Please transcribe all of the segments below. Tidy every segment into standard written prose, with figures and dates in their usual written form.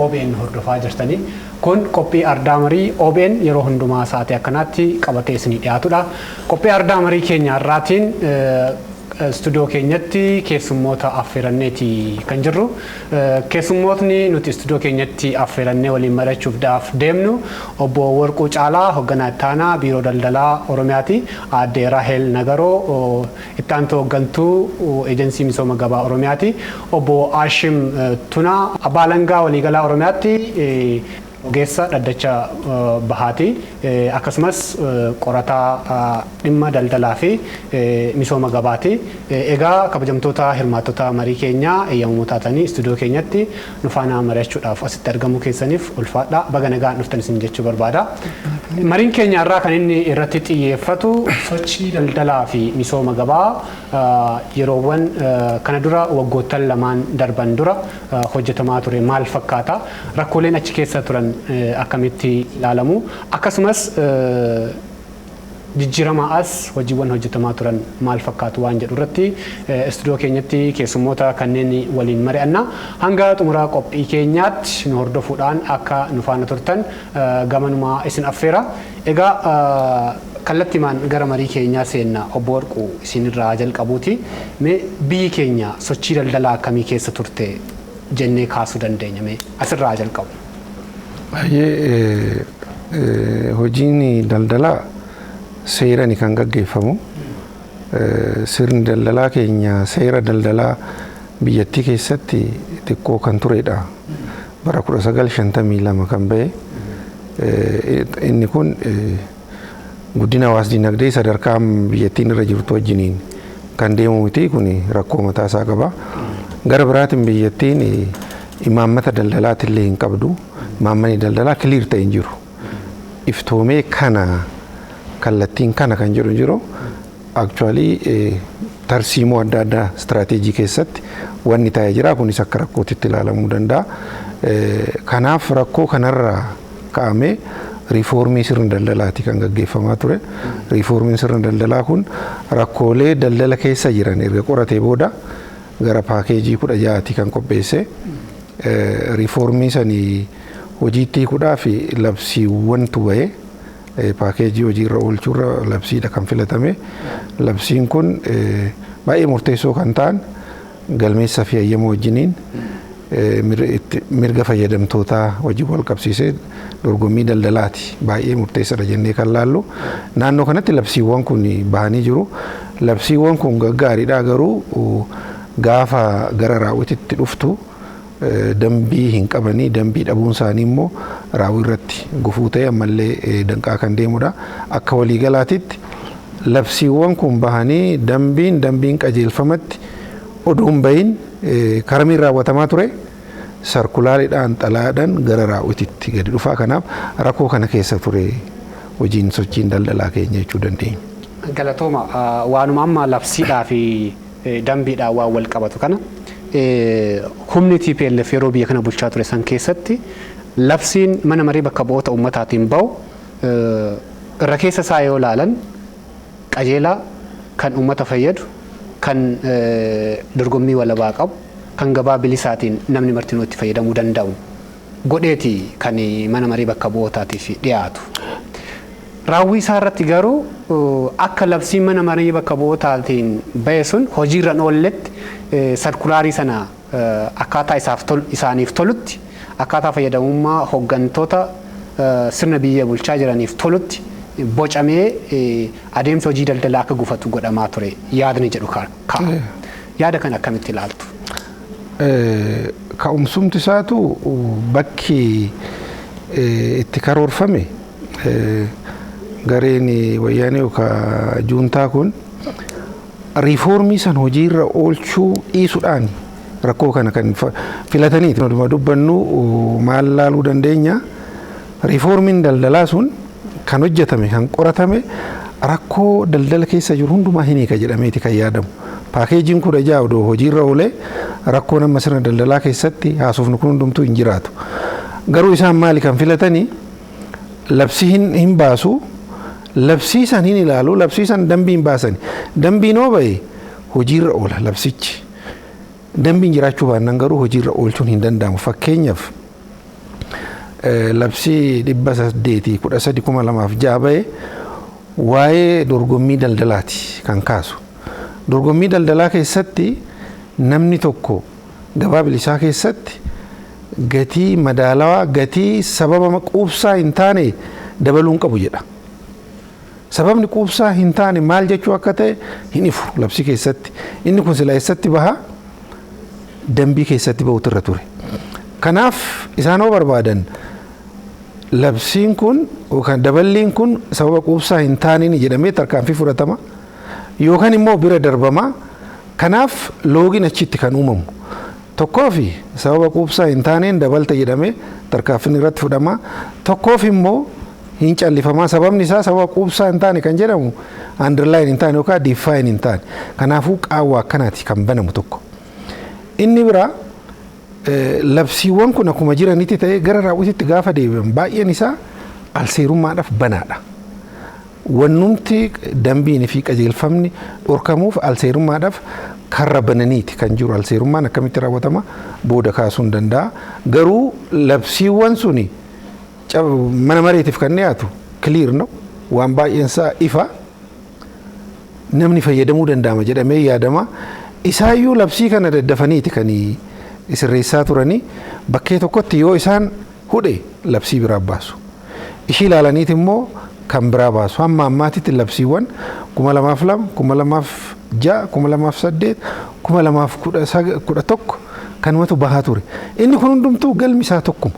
OBN hordofaa jirtanii kun qophii ardaa marii OBN yeroo hundumaa sa'aatii akkanaatti qabatee isinii dhiyaatudha. Qophii ardaa marii keenya irraatiin stuudiyoo keenyatti keessummoota affeeranneeti kan jirru. Keessummootni nuti stuudiyoo keenyatti affeerannee waliin mari'achuudhaaf deemnu obbo Warquu Caalaa hoogganaa ittaanaa biiroo daldalaa Oromiyaati. Aadde Raahel Nagaroo itti aantuu hooggantuu eejensii misooma gabaa Oromiyaati. Obbo Ashim Tunaa abbaa alangaa waliigalaa Oromiyaatti ogeessa dhaddacha bahaati. Akkasumas qorataa dhimma daldalaa fi misooma gabaati. Egaa kabajamtoota hirmaattota marii keenyaa eeyyamamoo taatanii stuudiyoo keenyatti nu faana mari'achuudhaaf asitti argamuu keessaniif ulfaadha. Baga nagaan dhuftan isin jechuu barbaada. Mariin keenya irraa kan inni irratti xiyyeeffatu sochii daldalaa fi misooma gabaa yeroowwan kana dura waggoottan lamaan darban dura hojjetamaa ture maal fakkaata? Rakkooleen achi keessa turan akkamitti ilaalamu? Akkasumas jijjiirama as hojiiwwan hojjetamaa turan maal fakkaatu waan jedhu irratti stuudiyoo keenyatti keessummoota kanneen waliin mari'anna. Hanga xumura qophii keenyaatti nu hordofuudhaan akka nu faana turtan gamanuma isin affeera. Egaa kallattimaan gara marii keenyaa seenna obbo Warquu isinirraa jalqabuuti. Mee biyyi keenya sochii daldalaa akkamii keessa turte jennee kaasuu dandeenya? Mee asirraa jalqabu. Hojiin daldalaa seeraan kan gaggeeffamu. Sirni daldalaa keenya seera daldalaa biyyattii keessatti xiqqoo kan turedha. Bara 1952 kan ba'e. Inni kun guddina hawaas dinagdee sadarkaa biyyattiin irra jirtu wajjiniin kan deemu miti. Kun rakkoo mataa isaa qaba. Gara biraatiin biyyattiin imaammata daldalaatillee hin qabdu. Imaammanni daldalaa kiliir ta'e hin jiru. Iftoomee kana kallattiin kana kan jiru actually tarsiimoo adda addaa istiraatiijii keessatti wanni taa'ee jira. Kunis akka rakkootitti ilaalamuu danda'a. Kanaaf rakkoo kanarraa ka'amee riifoormii sirna daldalaati kan gaggeeffamaa ture. Riifoormiin sirna daldalaa kun rakkoolee daldala keessa jiran erga qoratee booda gara paakeejii 16 kan qopheesse. Riifoormii sanii hojiitti hiikuudhaa fi labsiiwwantu ba'ee paakeejii hojiirra oolchuurra labsiidha kan filatame. Labsiin kun baay'ee murteessoo kan ta'an galmeessaa fi hayyama wajjiniin mirga fayyadamtootaa wajjin wal qabsiisee dorgommii daldalaati. Baay'ee murteessaadha jennee kan laallu. Naannoo kanatti labsiiwwan kun bahanii jiru. Labsiiwwan kun gaggaariidha, garuu gaafa gara raawwitiitti dhuftu dambii hin qabanii. Dambii dhabuun isaanii immoo raawwii irratti gufuu ta'e ammallee danqaa kan deemudha. Akka waliigalaatitti labsiiwwan kun bahanii dambiin qajeelfamatti oduun bahin karamiin raawwatamaa ture. Sarkulaariidhaan xalaadhaan gara raawwitiitti gadi dhufaa. Kanaaf rakkoo kana keessa ture hojiin sochiin daldalaa keenya jechuu dandeenya. Galatooma waanuma amma labsiidhaa fi dambiidhaan waan wal qabatu kana humni TPLF yeroo biyya kana bulchaa ture san keessatti labsiin mana marii bakka bu'oota ummataatiin bahu irra keessa isaa yoo ilaalan qajeelaa kan ummata fayyadu, kan dorgommii walabaa qabu, kan gabaa bilisaatiin namni martinuu itti fayyadamuu danda'u godheeti kan mana marii bakka bu'ootaatiif dhiyaatu. Raawwii isaa irratti garuu akka labsiin mana marii bakka bu'ootaatiin bahe sun hojiirra oolletti sarkulaarii sana akkaataa isaaniif tolutti, akkaataa fayyadamummaa hooggantoota sirna biyya bulchaa jiraniif tolutti bocamee adeemsa hojii daldalaa akka gufatu godhamaa ture yaadni jedhu ka'a. Yaada kan akkamitti ilaaltu? Ka'umsumti isaatu bakki itti karoorfame gareen wayyaanee yookaan juuntaa kun riifoormii san hojiirra oolchuu dhiisuudhaan rakkoo kana kan filataniiti. Noduma dubbannu maal laaluu dandeenya? Riifoormiin daldalaa sun kan hojjetame, kan qoratame rakkoo daldala keessa jiru hundumaa hin hiika jedhameeti kan yaadamu. Paakeejiin 16 odoo hojiirra oolee rakkoo nama sirna daldalaa keessatti haasofnu kun hundumtuu hin jiraatu. Garuu isaan maali kan filatanii? Labsii hin baasu. Labsii san hin ilaalu. Labsii san dambii hin baasani. Dambiin yoo ba'e hojiirra oola labsichi. Dambiin jiraachuu baannaan garuu hojiirra oolchuun hin danda'amu. Fakkeenyaaf labsii 813/2006 ba'e waa'ee dorgommii daldalaati kan kaasu. Dorgommii daldalaa keessatti namni tokko gabaa bilisaa keessatti gatii madaalawaa gatii sababa quubsaa hin taane dabaluun qabu jedha. Sababni quubsaa hin taane maal jechuu akka ta'e hin ifu labsii keessatti. Inni kun sila eessatti baha dambii keessatti bahuutu irra ture. Kanaaf isaan barbaadan labsiin kun yookaan daballiin kun sababa quubsaa hin taaniin jedhamee tarkaanfii fudhatama yookaan immoo bira darbama. Kanaaf loogiin achitti kan uumamu. Tokkoof sababa quubsaa hin taaneen dabalta jedhamee tarkaanfiin irratti fudhama. Tokkoof immoo hin callifamaa. Sababni isaa sababa quubsaa hin taane kan jedhamu underline hin taane yookaan define hin taane. Kanaafuu qaawwa akkanaati kan banamu tokko. Inni biraa labsiiwwan kun akkuma jiranitti ta'ee gara raawwatiitti gaafa deebi'an baay'een isaa alseerummaadhaaf banaadha. Wannumti dambiin fi qajeelfamni dhorkamuuf alseerummaadhaaf karra bananiiti kan jiru. Alseerummaan akkamitti raawwatama booda kaasuu hin danda'a. Garuu labsiiwwan suni mana mareetiif kan dhiyaatu clear no waan baay'een isaa ifa namni fayyadamuu danda'ama jedhamee yaadama. Isaayyuu labsii kana daddafaniiti kan sirreessaa turanii bakkee tokkotti yoo isaan hudhe labsii biraa baasu. Ishii ilaalaniiti immoo kan biraa baasu. Hamma ammaatitti labsiiwwan 2002, 2006, 2008, 2011 kanumatu bahaa ture. Inni kun hundumtuu galmi isaa tokkuma.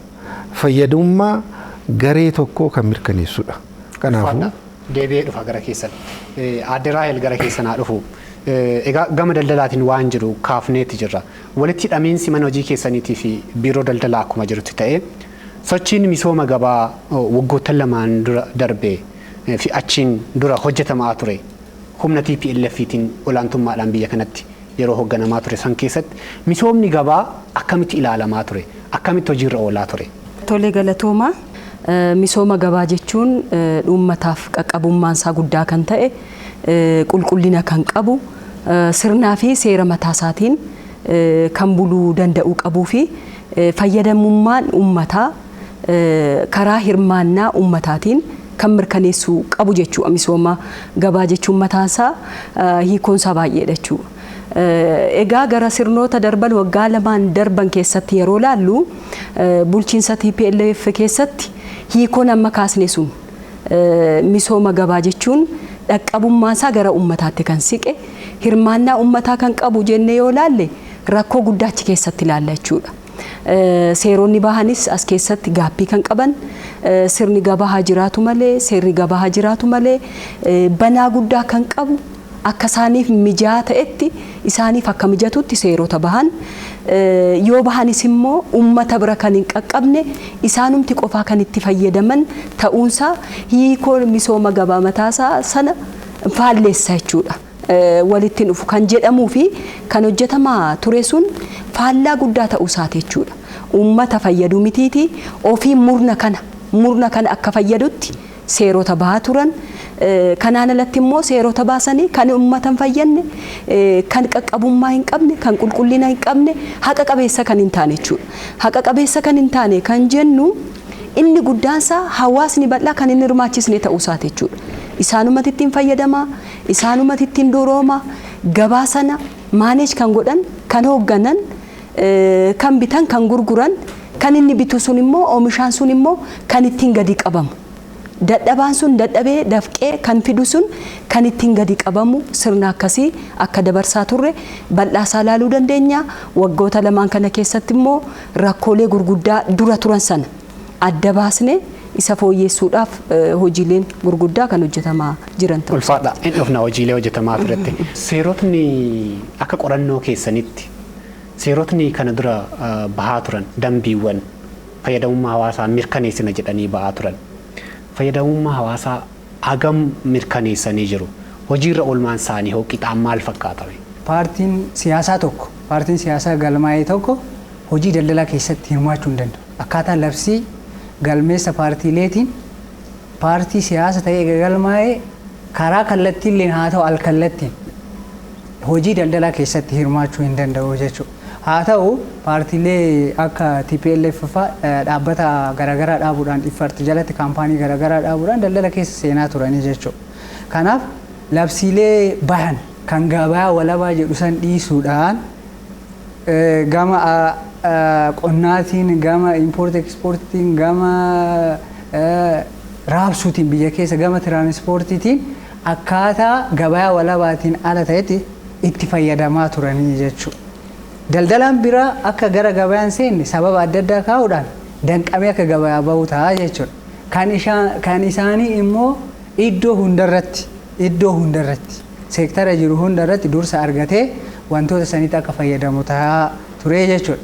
Fayyadummaa garee tokkoo kan mirkaneessudha. Kanaafuu deebi'ee dhufa gara keessan. Aadde Raahel gara keessan haa dhufu. Egaa gama daldalaatiin waan jiru kaafneeti jirra. Walitti hidhamiinsi mana hojii keessaniitii fi biiroo daldalaa akkuma jirutti ta'ee sochiin misooma gabaa waggoottan lamaan dura darbee fi achiin dura hojjetamaa ture humna TPLFtiin olaantummaadhaan biyya kanatti yeroo hoogganamaa ture san keessatti misoomni gabaa akkamitti ilaalamaa ture akkamitti hojiirra oolaa ture. Tolee galatooma. Misooma gabaa jechuun uummataaf qaqqabummaan isaa guddaa kan ta'e qulqullina kan qabu sirnaa fi seera mataa isaatiin kan buluu danda'u qabuu fi fayyadamummaan uummataa karaa hirmaannaa uummataatiin kan mirkaneessuu qabu jechuudha. Misooma gabaa jechuun mataan isaa hiikoon isaa baay'eedha jechuudha. Egaa gara sirnoota darban waggaa lamaan darban keessatti yeroo laallu bulchiinsa TPLF keessatti hiikoon amma kaasne sun misooma gabaa jechuun dhaqqabummaan isaa gara uummataatti kan siqe hirmaannaa uummataa kan qabu jennee yoo laalle rakkoo guddaa achi keessatti ilaalla jechuudha. Seeronni bahanis as keessatti gaaffii kan qaban sirni gabaa haa jiraatu malee seerri gabaa haa jiraatu malee banaa guddaa kan qabu akka isaaniif mijaa ta'etti isaaniif akka mijatutti seerota bahan yoo bahanis immoo uummata bira kan hin qaqqabne isaanumti qofaa kan itti fayyadaman ta'uunsaa hiikoo misooma gabaa mataasaa sana faalleessa jechuudha. Walitti dhufu kan jedhamuu fi kan hojjetamaa ture sun faallaa guddaa ta'uu isaati jechuudha. Uummata fayyadu mitiiti ofii murna kana akka fayyadutti seerota bahaa turan. Kanaan alatti immoo seerota baasanii kan uummata hin fayyadne kan qaqqabummaa hin qabne kan qulqullina hin qabne haqa qabeessa kan hin taane jechuudha. Haqa qabeessa kan hin taane kan jennu inni guddaansaa hawaasni bal'aa kan hin hirmaachisne ta'uu isaati jechuudha. Isaanumatti ittiin fayyadama, isaanumatti ittiin durooma, gabaa sana maaneej kan godhan, kan hoogganan, kan bitan, kan gurguran, kan inni bitu sun immoo oomishaan sun immoo kan ittiin gadi qabamu. Dadhabaan sun dadhabee dafqee kan fidu sun kan ittiin gadi qabamu sirna akkasii akka dabarsaa turre bal'aasaa ilaaluu dandeenya. Waggoota lamaan kana keessatti immoo rakkoolee gurguddaa dura turan sana adda baasne isa fooyyessuudhaaf hojiileen gurguddaa kan hojjetamaa jiran ta'u. Ulfaadha. Inni dhufna hojiilee hojjetamaa turetti. Seerotni akka qorannoo keessanitti seerotni kana dura bahaa turan dambiiwwan fayyadamummaa hawaasaa mirkaneessina jedhanii bahaa turan. Fayyadamummaa hawaasaa hagam mirkaneessanii jiru. Hojiirra oolmaan isaanii hoo qixaan maal fakkaata? Paartiin siyaasaa tokko, paartiin siyaasaa galmaa'ee tokko hojii daldalaa keessatti hirmaachuu hin danda'u. Akkaataa labsii galmeessa paartiileetiin paartii siyaasa ta'ee galmaa'ee karaa kallattiilleen haa ta'u al kallattiin hojii daldalaa keessatti hirmaachuu hin danda'u jechuudha. haa ta'u paartiilee akka TPLF fa'aa dhaabbata garaagaraa dhaabuudhaan iffarti jalatti kaampaanii garaagaraa dhaabuudhaan daldala keessa seenaa turanii jechuudha. Kanaaf labsiilee bahan kan gabaa walabaa jedhu san dhiisuudhaan gama qonnaatiin gama import exportiin gama raabsuutiin biyya keessa gama tiraanispoortiitiin akkaataa gabaa walabaatiin ala ta'etti itti fayyadamaa turanii jechuudha. Daldalaan biraa akka gara gabaan seenne sababa adda addaa kaa'uudhaan danqamee akka gabaa bahu ta'a jechuudha. Kan isaanii immoo iddoo hundarratti seektara jiru hundarratti dursa argatee wantoota sanitti akka fayyadamu ta'a ture jechuudha.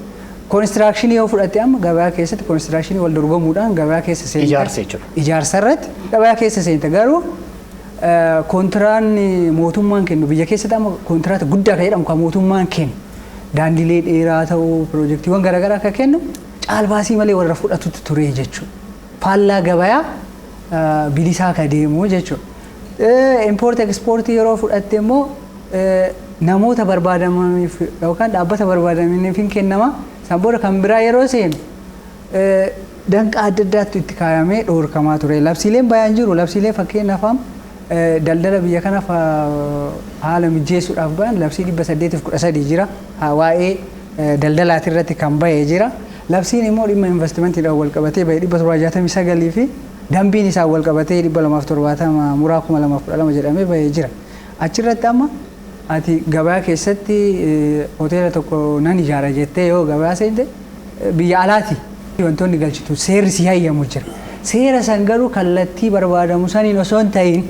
Konistirakshinii yoo fudhatte amma gabaa keessatti konistirakshinii wal dorgomuudhaan gabaa keessa seente. Ijaarsa jechuudha. Ijaarsa irratti gabaa keessa seente garuu kontiraanni mootummaan kennu biyya keessatti amma kontiraata guddaa kan jedhamu kan mootummaan kennu daandilee dheeraa ta'uu piroojeektiiwwan garaagaraa akka kennu caalbaasii malee warra fudhatutti ture jechuudha. Faallaa gabayaa bilisaa ka deemu jechuudha. Impoort ekspoortii yeroo fudhatte immoo namoota barbaadamaniif yookaan dhaabbata barbaadamaniif hin kennama. San booda kan biraa yeroo seenu danqaa adda addaatti itti kaayamee dhoorkamaa ture. Labsiileen bayaan jiru labsiilee fakkeenyaaf daldala biyya kanaaf haala mijeessuudhaaf bayan labsii 813 jira. Waa'ee daldalaati irratti kan bahee jira. Labsiin immoo dhimma investimentiidhaan wal qabatee bahee 769 fi dambiin isaa wal qabatee 270 muraa 2012 jedhamee bahee jira. Achirratti amma ati gabaa keessatti hoteela tokko nan ijaara jettee yoo gabaa seente biyya alaati wantoonni galchitu seerri si hayyamu jira. Seera san garuu kallattii barbaadamu saniin osoo hin ta'in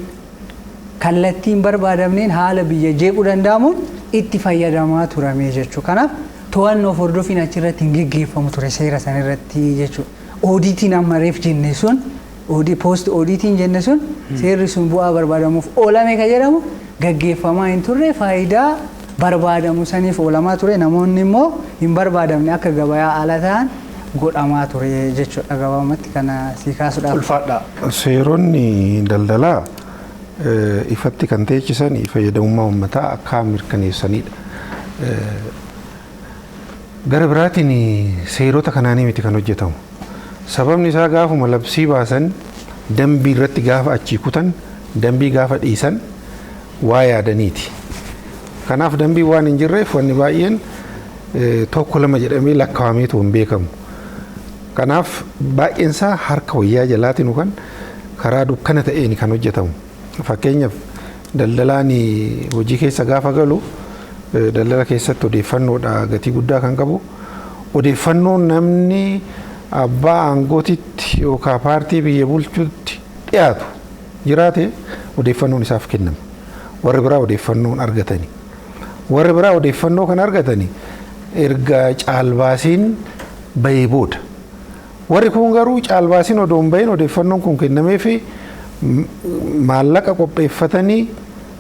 kallattiin barbaadamneen haala biyya jeequu danda'amuun itti fayyadamaa turame jechuudha. Kanaaf to'annoo hordofiin achirratti hin geggeeffamu ture seera san irratti jechuudha. Oodiitiin amma reef jenne sun poost oodiitiin jenne sun seerri sun bu'aa barbaadamuuf oolame ka jedhamu gaggeeffamaa hin turre faayidaa barbaadamu saniif oolamaa ture namoonni immoo hin barbaadamne akka gabayaa ala ta'an godhamaa ture jechuudha. Gabaabumatti kana sii kaasuudhaaf. Ulfaadha. Seeronni daldalaa ifatti kan teechisan fayyadamummaa uummataa akka mirkaneessanidha. Gara biraatiin seerota kanaanii miti kan hojjetamu. Sababni isaa gaafuma labsii baasan dambii irratti gaafa achii kutan dambii gaafa dhiisan waa yaadaniiti. Kanaaf dambii waan hin jirreef wanni baay'een tokko lama jedhamee lakkaa'ameetu hin beekamu. Kanaaf baay'een isaa harka wayyaa jalaatiin yookaan karaa dukkana ta'een kan hojjetamu. Fakkeenyaaf daldalaan hojii keessa gaafa galu daldala keessatti odeeffannoodha gatii guddaa kan qabu. Odeeffannoon namni abbaa aangootitti yookaan paartii biyya bulchuutti dhiyaatu jiraate odeeffannoon isaaf kennama. Warri biraa odeeffannoon argatani. Warri biraa odeeffannoo kan argatani erga caalbaasiin bahee booda. Warri kun garuu caalbaasiin odoo hin bahin odeeffannoon kun kennamee fi maallaqa qopheeffatanii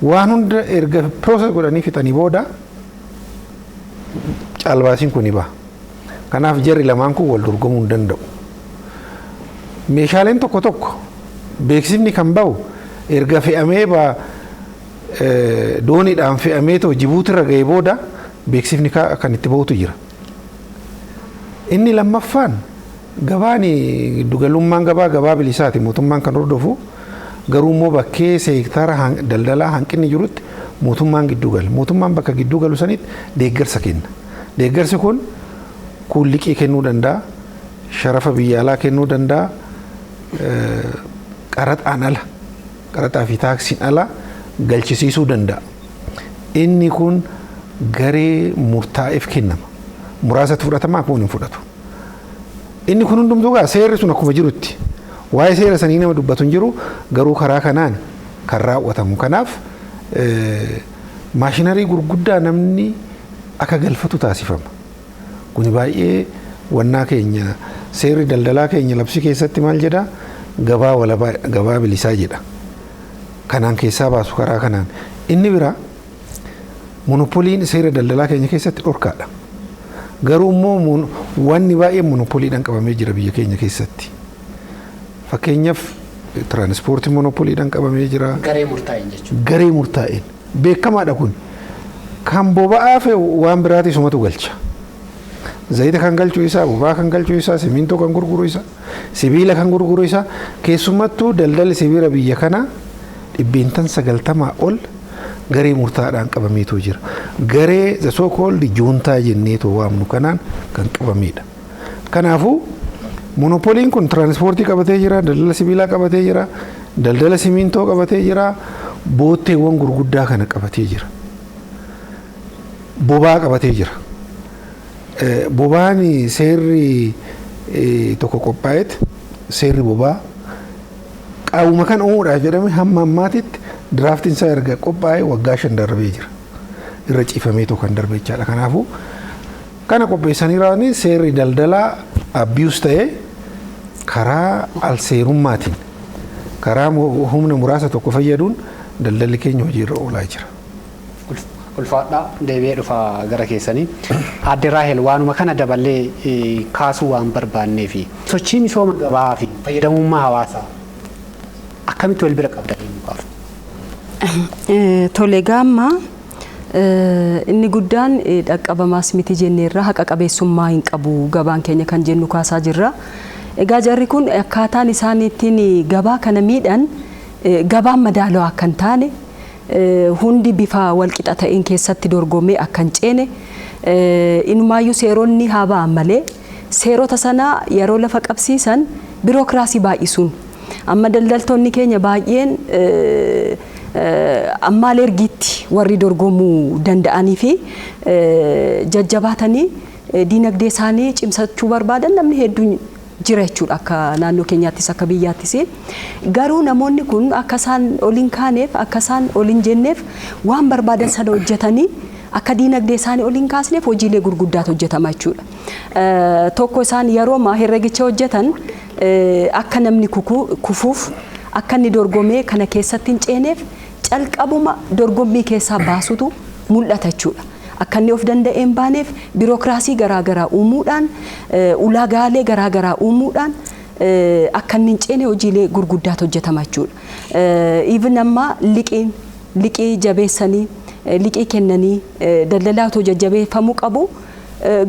waan hunda erga pirooses godhanii fixanii booda caalbaasiin kun ni baha. Kanaaf jarri lamaan kun wal dorgomuu hin danda'u. Meeshaaleen tokko tokko beeksifni kan bahu erga fe'amee dooniidhaan fe'amee ta'u Jibuutirra ga'ee booda beeksifni kan itti bahutu jira. Inni lammaffaan gabaan giddugalummaan gabaa bilisaati mootummaan kan hordofu garuu immoo bakkee seektara daldalaa hanqinni jirutti mootummaan giddugal. Mootummaan bakka giddugalu sanitti deeggarsa kenna. Deeggarsi kun liqii kennuu danda'a, sharafa biyya alaa kennuu danda'a, qaraxaan ala, qaraxaa fi taaksiin ala galchisiisuu danda'a. Inni kun garee murtaa'eef kennama. Muraasatti fudhatama kun hin fudhatu. Inni kun hundumtuu seerri sun akkuma jirutti waa'ee seera sanii nama dubbatu hin jiru garuu karaa kanaan kan raawwatamu. Kanaaf maashinarii gurguddaa namni akka galfatu taasifama. Kuni baay'ee wannaa keenya seerri daldalaa keenya labsii keessatti maal jedha gabaa walabaa gabaa bilisaa jedha. Kanaan keessaa baasu karaa kanaan. Inni biraa monopoliin seera daldalaa keenya keessatti dhorkaadha. Garuu immoo wanni baay'ee monopoliidhaan qabamee jira biyya keenya keessatti. Fakkeenyaaf tiraanispoortii monopoliidhaan qabamee jira. Garee murtaa'een jechuudha. Garee murtaa'een beekamaadha kun. Kan boba'aa fi waan biraati sumatu galcha. zayita kan galchuu isaa, bobaa kan galchuu isaa, simintoo kan gurguru isaa, sibiila kan gurguru isaa, keessumattuu daldalli sibiila biyya kanaa dhibbeentan 90 ol garee murtaa'aadhaan qabameetu jira. Garee the so called juuntaa jenneetu waamnu kanaan kan qabamedha. Kanaafuu monopoliin kun tiraanspoortii qabatee jira, daldala sibiilaa qabatee jira, daldala simintoo qabatee jira, bootteewwan gurguddaa kana qabatee jira. Bobaa qabatee jira. Bobaan seerri tokko qophaa'etti seerri bobaa qaawuma kan uumuudhaaf jedhame hamma ammaatitti diraaftiin isaa erga qophaa'ee waggaa 5 darbee jira. Irra ciifameetu kan darbe jechaadha. Kanaafuu kana qopheessanii raawwanii seerri daldalaa abiyuus ta'ee karaa alseerummaatiin karaa humna muraasa tokko fayyadamuun daldalli keenya hojiirra oolaa jira. Ulfaadhaa deebi'ee dhufa gara keessanii. Aadde Raahel waanuma kana daballee kaasuu waan barbaannee fi sochii misooma gabaa fi fayyadamummaa hawaasaa akkamitti wal bira qabdanii mukaaf? Tole gaamma inni guddaan dhaqqabamaas miti jenneerra haqa qabeessummaa hin qabu gabaan keenya kan jennu kaasaa jirra. Egaa jarri kun akkaataan isaan ittiin gabaa kana miidhan gabaan madaalawaa akka hin taane hundi bifa walqixa ta'een keessatti dorgomee akka hin ceene inumaayyuu seeronni haa ba'an malee seerota sana yeroo lafa qabsiisan birookiraasii baay'isuun amma daldaltoonni keenya baay'een amma alergiitti warri dorgomuu danda'anii fi jajjabaatanii diinagdee isaanii cimsachuu barbaadan namni hedduun jira jechuudha akka naannoo keenyaattis akka biyyaattis. Garuu namoonni kun akka isaan oliin kaaneef akka isaan oliin jenneef waan barbaadan sana hojjetanii akka diinagdee isaanii oliin kaasneef hojiilee gurguddaatu hojjetama jechuudha. Tokko isaan yeroo herregicha hojjetan akka namni kufuuf akka inni dorgomee kana keessatti hin ceeneef calqabuma dorgommii keessaa baasutu mul'ata jechuudha. Akka inni of danda'een baaneef birookiraasii garaagaraa uumuudhaan ulaagaalee garaagaraa uumuudhaan akka inni hin ceene hojiilee gurguddaatu hojjetama jechuudha. Even amma liqii jabeessanii liqii kennanii daldalaatu jajjabeeffamuu qabu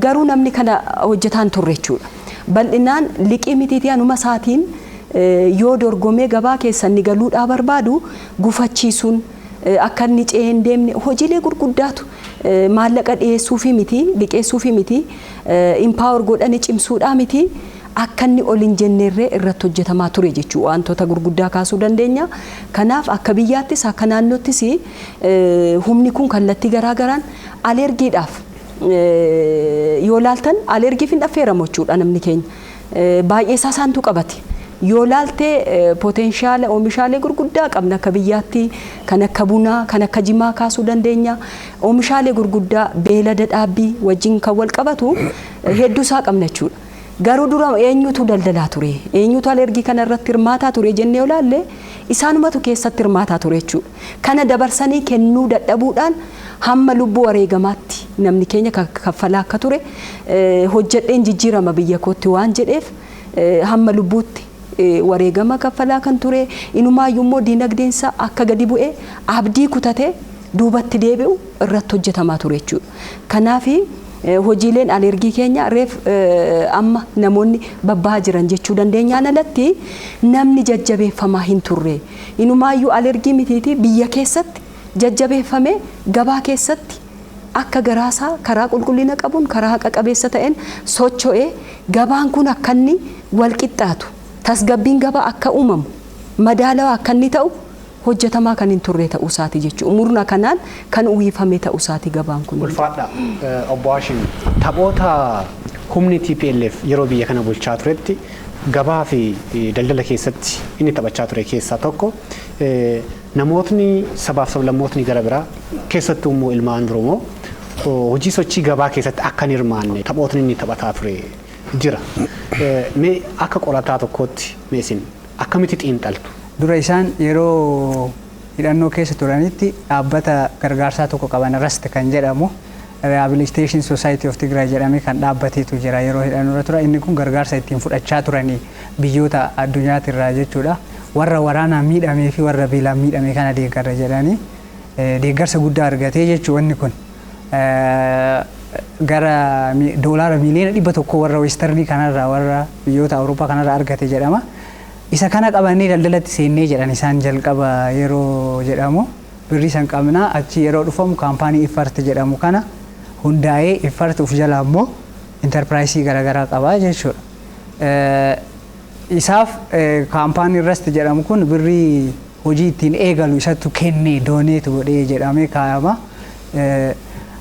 garuu namni kana hojjetaan turre jechuudha. Bal'inaan liqii mitiitii anuma isaatiin yoo dorgomee gabaa keessan ni galuudhaa barbaadu gufachiisuun akka inni ce'ee hin deemne hojiilee gurguddaatu maallaqa dhiyeessuufi miti liqeessuufi miti impaawar godhanii cimsuudhaa miti akka inni ol hin jenneerree irratti hojjetamaa ture jechuudha. Wantoota gurguddaa kaasuu dandeenya. Kanaaf akka biyyaattis akka naannoottis humni kun kallattii garaagaraan alergiidhaaf yoo laaltan alergiif hin affeeramu jechuudha namni keenya baay'ee isaa isaantu qabate. Yoo laaltee potenshaala oomishaalee gurguddaa qabna akka biyyaatti kan akka bunaa kan akka jimaa kaasuu dandeenya. Oomishaalee gurguddaa beelada dhaabbii wajjin kan wal qabatu hedduu isaa qabna jechuudha. Garuu dura eenyutu daldalaa ture eenyutu alergii kana irratti hirmaataa ture jennee yoo laalle isaanumatu keessatti hirmaataa ture jechuudha. Kana dabarsanii kennuu dadhabuudhaan hamma lubbuu wareegamaatti namni keenya kaffalaa akka ture hojjedheen jijjiirama biyya kootti waan jedheef hamma lubbuutti wareegama kaffalaa kan ture inumaayyuu immoo diinagdeensa akka gadi bu'ee abdii kutatee duubatti deebi'u irratti hojjetamaa ture jechuudha. Kanaafi hojiileen alergii keenya reef amma namoonni babbaa jiran jechuu dandeenyaan alatti namni jajjabeeffamaa hin turre inumaayyuu alergii mitiitii biyya keessatti jajjabeeffamee gabaa keessatti akka garaasaa karaa qulqullina qabuun karaa haqa qabeessa ta'een socho'ee gabaan kun akka inni wal qixxaatu tasgabbiin gabaa akka uumamu madaalawaa akka inni ta'u hojjetamaa kan hin turre ta'uu isaati jechuudha. Murna kanaan kan uwwifamee ta'uu isaati gabaan kun. Ulfaadha obbo Haashim taphoota humni TPLF yeroo biyya kana bulchaa turetti gabaa fi daldala keessatti inni taphachaa ture keessaa tokko namootni sabaaf sablammootni gara biraa keessattuu immoo ilmaan Oromoo hojii sochii gabaa keessatti akka hin hirmaanne taphootni inni taphataa ture jira. Mee akka qorataa tokkootti meesin akkamitti xiinxaltu? Dura isaan yeroo hidhannoo keessa turanitti dhaabbata gargaarsaa tokko qaban RAST kan jedhamu Rehabilitation Society of Tigray jedhamee kan dhaabbateetu jira yeroo hidhannoo tura. Inni kun gargaarsa ittiin fudhachaa turanii biyyoota addunyaatirraa jechuudha. Warra waraanaan miidhamee fi warra beelaan miidhamee kana deeggarra jedhanii deeggarsa guddaa argatee jechuudha. Inni kun gara doolaara miliyoona 100 warra westernii kanarraa warra biyyoota Awurooppaa kanarraa argate jedhama. Isa kana qabannee daldalatti seennee jedhan isaan jalqaba yeroo jedhamu birrii san qabnaa achi yeroo dhufamu kaampaanii Iffart jedhamu kana hundaa'ee Iffart uf jalaa immoo intarpiraayisii garaagaraa qabaa jechuudha. Isaaf kaampaanii Rust jedhamu kun birrii hojii ittiin eegalu isattu kennee dooneetu godhee jedhamee kaayama.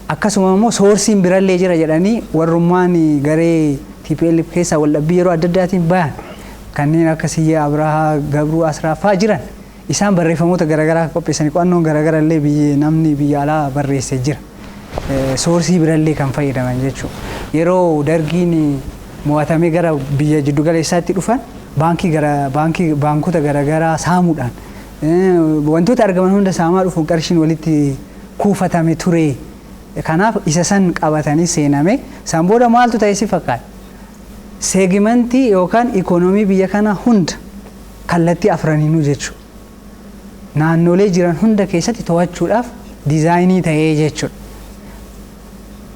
Akkasuma immoo soorsiin birallee jira jedhanii warrummaan garee TPLF keessa waldhabbii yeroo adda addaatiin bayan kanneen akka Siyyee Abrahaa, Gabruu Asraafaa jiran isaan barreeffamoota garaagaraa qopheessanii qo'annoon garaagaraa illee namni biyya alaa barreessee jira. Soorsii birallee kan fayyadaman jechuudha. Yeroo dargiin mo'atamee gara biyya jiddu galeessaatti dhufan baankota garaagaraa saamuudhaan wantoota argaman hunda saamaa dhufuun qarshiin walitti kuufatame ture. Kanaaf isa san qabatanii seename san booda maaltu ta'e si fakkaata? Seegimentii yookaan ikoonoomii biyya kana hunda kallattii afraniinuu jechuudha. Naannolee jiran hunda keessatti to'achuudhaaf diizaayinii ta'ee jechuudha.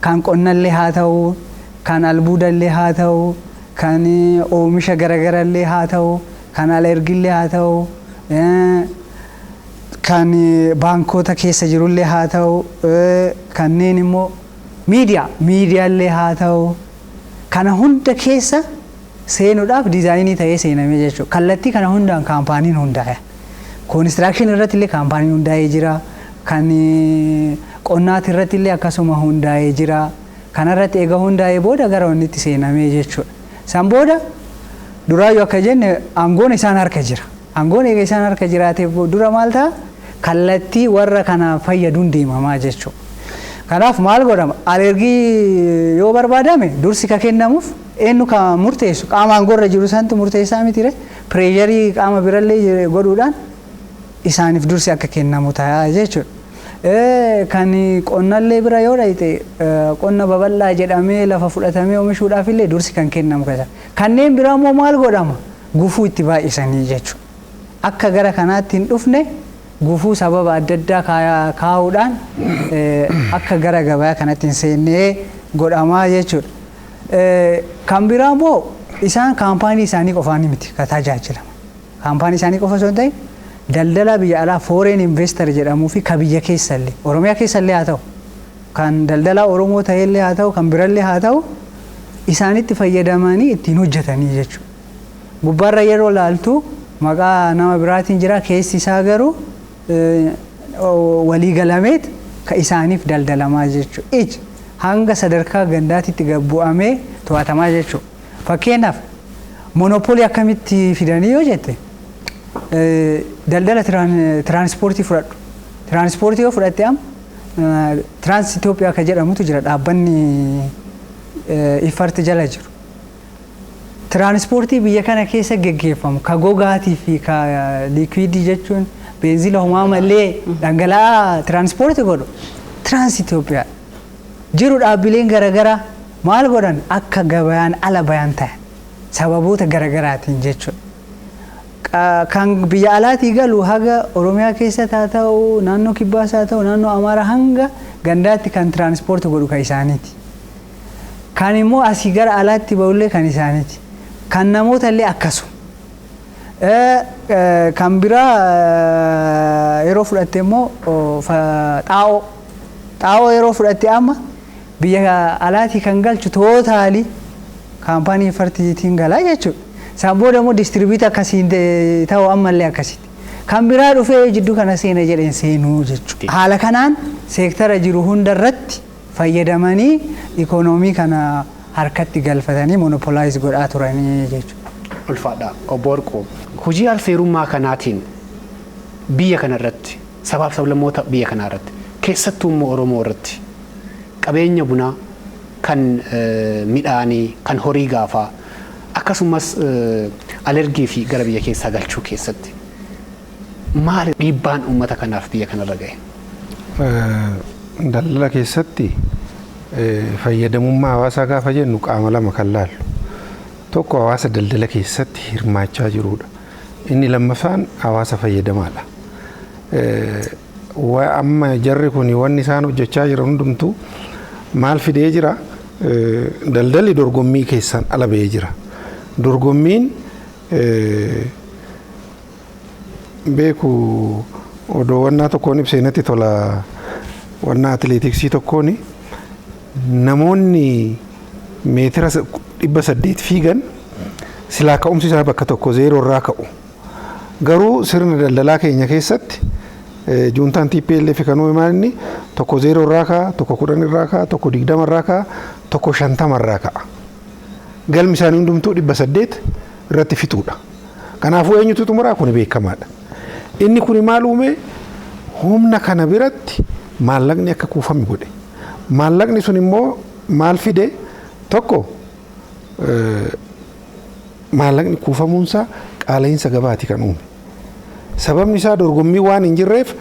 Kan qonnallee haa ta'u, kan albuudallee haa ta'u, kan oomisha garaagarallee haa ta'u, kan alergillee haa ta'u, kan baankota keessa jirullee haa ta'u, kanneen immoo miidiyaallee haa ta'u, kana hunda keessa seenuudhaaf diizaayinii ta'ee seename jechuudha. Kallattii kana hundaan kaampaaniin hundaa'e. Koonistiraakshini irratti illee kaampaaniin hundaa'ee jira. Kan qonnaati irratti illee akkasuma hundaa'ee jira. Kanarratti eega hundaa'ee booda gara wannitti seenamee jechuudha. San booda duraayyuu akka jenne aangoon isaan harka jira. Aangoon eega isaan harka jiraateef dura maal ta'a? Kallattii warra kana fayyaduun deemamaa jechuudha. Kanaaf maal godhama? Alergii yoo barbaadame dursi ka kennamuuf eenyu ka murteessu qaama aangoorra jiru santu murteessaa mitire pireesharii qaama birallee godhuudhaan isaaniif dursi akka kennamu ta'a jechuudha. Kan qonnallee bira yoo dhayite qonna babal'aa jedhamee lafa fudhatamee oomishuudhaaf illee dursi kan kennamu kaza. Kanneen biraa immoo maal godhama? Gufuu itti baay'isanii jechuudha. Akka gara kanaatti hin dhufne gufuu sababa adda addaa kaa'uudhaan akka gara gabaa kanatti hin seennee godhamaa jechuudha. Kan biraa immoo isaan kaampaanii isaanii qofaan miti ka tajaajilama. Kaampaanii isaanii qofa osoo hin ta'in daldala biyya alaa foreign investor jedhamuu fi ka biyya keessallee Oromiyaa keessallee haa ta'u kan daldala Oromoo ta'ellee haa ta'u kan birallee haa ta'u isaanitti fayyadamanii ittiin hojjetanii jechuudha. Gubbaarra yeroo laaltu maqaa nama biraatiin jira keessi isaa garuu walii galameet ka isaaniif daldalamaa jechuudha. Iji hanga sadarkaa gandaatitti gabbu'amee to'atamaa jechuudha. Fakkeenyaaf monopoolii akkamitti fidanii yoo jette daldala tiraanspoortii fudhadhu. Tiraanspoortii yoo fudhatte Trans Itoophiyaa ka jedhamutu jira dhaabbanni Iffart jala jiru. Tiraanspoortii biyya kana keessa geggeeffamu ka gogaatii fi ka liikwiidii jechuun beenzila homaa malee dhangala'aa tiraanspoortii godhu Trans Itoophiyaa jiru dhaabbileen garaagaraa maal godhan akka gabayaan ala bayan ta'e sababoota garaagaraatiin jechuudha. Kan biyya alaatii galu haga Oromiyaa keessa haa ta'u naannoo Kibbaas haa ta'u naannoo Amaaraa hanga gandaatti kan tiraanspoortii godhu kan isaaniiti. Kan immoo asii gara alaatti ba'ullee kan isaaniiti. Kan namoota illee akkasuma. Kan biraa yeroo fudhatte immoo xaa'oo yeroo fudhatte amma biyya alaatii kan galchu tootaalii kaampaanii Iffartiitiin galaa jechuudha. San booda immoo distribiita akkasiin ta'u ammallee akkasitti. Kan biraa dhufee jidduu kana seena jedheen seenuu jechuudha. Haala kanaan seektara jiru hundarratti fayyadamanii ikoonoomii kana harkatti galfatanii monopolize godhaa turanii jechuudha. Ulfaadha obbo Warqoo. Hojii alseerummaa kanaatiin biyya kanarratti sabaaf sablammoota biyya kanarratti keessattuu immoo Oromoo irratti qabeenya bunaa kan midhaanii kan horii gaafaa akkasumas alergii fi gara biyya keessaa galchuu keessatti maal dhiibbaan uummata kanaaf biyya kanarra ga'e? Daldala keessatti fayyadamummaa hawaasaa gaafa jennu qaama lama kan laallu. Tokko hawaasa daldala keessatti hirmaachaa jirudha. Inni lammaffaan hawaasa fayyadamaadha. Amma jarri kun wanni isaan hojjechaa jiran hundumtuu maal fidee jira? Daldalli dorgommii keessaan ala ba'ee jira. Dorgommiin beeku odoo wannaa tokkoon ibseenatti tola wannaa atileetiksii tokkoon namoonni meetira 800 fiigan silaa ka'umsi isaa bakka tokko 0 irraa ka'u. Garuu sirna daldalaa keenya keessatti juuntaan TPLF kanuu imaanni tokko 0 irraa ka'a, tokko 10 irraa ka'a, tokko 20 irraa ka'a, tokko 50 irraa ka'a. Galmi isaanii hundumtuu 800 irratti fixuudha. Kanaafuu eenyutu xumuraa kun beekamaadha. Inni kun maal uume? Humna kana biratti maallaqni akka kuufame godhe. Maallaqni sun immoo maal fide? Tokko maallaqni kuufamuunsaa qaala'insa gabaati kan uume. Sababni isaa dorgommii waan hin jirreef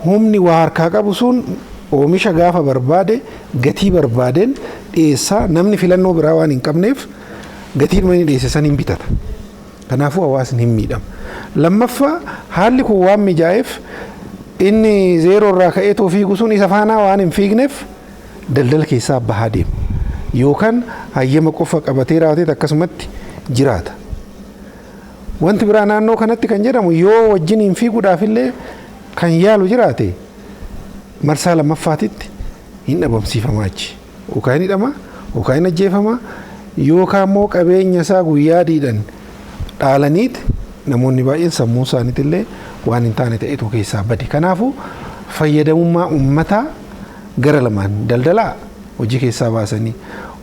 humni waa harkaa qabu sun oomisha gaafa barbaade gatii barbaadeen dhiyeessaa, namni filannoo biraa waan hin qabneef gatii dhumanii dhiyeesse san hin bitata. Kanaafuu hawaasni hin miidhama. Lammaffaa haalli kun waan mijaa'eef inni 0 irraa ka'ee fiigu sun isa faanaa waan hin fiigneef daldala keessaa bahaa deema. Yookaan hayyama qofa qabatee raawwatee akkasumatti jiraata. Wanti biraa naannoo kanatti kan jedhamu yoo wajjin hin fiiguudhaaf illee kan yaalu jiraate marsaa lammaffaatitti hin dhabamsiifamaa achi. Yookaan hin hidhama, yookaan hin ajjeefama, yookaan immoo qabeenya isaa guyyaa diidhan dhaalaniit namoonni baay'een sammuu isaaniitti illee waan hin taane ta'etu keessaa bade. Kanaafuu fayyadamummaa uummataa gara lamaan daldalaa hojii keessaa baasanii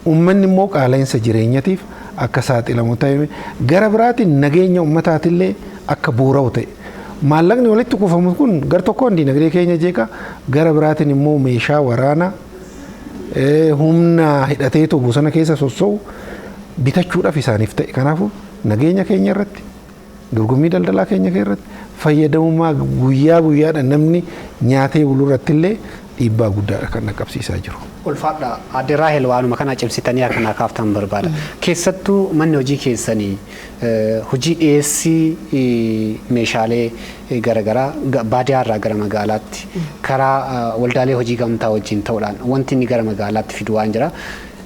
uummanni immoo qaala'insa jireenyatiif akka saaxilamu ta'e gara biraatiin nageenya uummataatillee akka bu'uura'u ta'e. Maallaqni walitti kuufamu kun gar tokkoon dinagdee keenya jeeqa, gara biraatiin immoo meeshaa waraanaa humna hidhateetu bosona keessa sossoo'u bitachuudhaaf isaaniif ta'e. Kanaafuu nageenya keenya irratti dorgommii daldalaa keenya irratti fayyadamummaa guyyaa guyyaadhaan namni nyaatee bulu irratti illee dhiibbaa guddaadha kan qaqqabsiisaa jiru. Ulfaadha Aadde Raahel waanuma kana cimsitanii akkanaa kaaftan barbaada. Keessattuu manni hojii keessanii hojii dhiyeessii meeshaalee garaagaraa baadiyyaa irraa gara magaalaatti karaa waldaalee hojii gamtaa wajjin ta'uudhaan wanti inni gara magaalaatti fidu waan jira.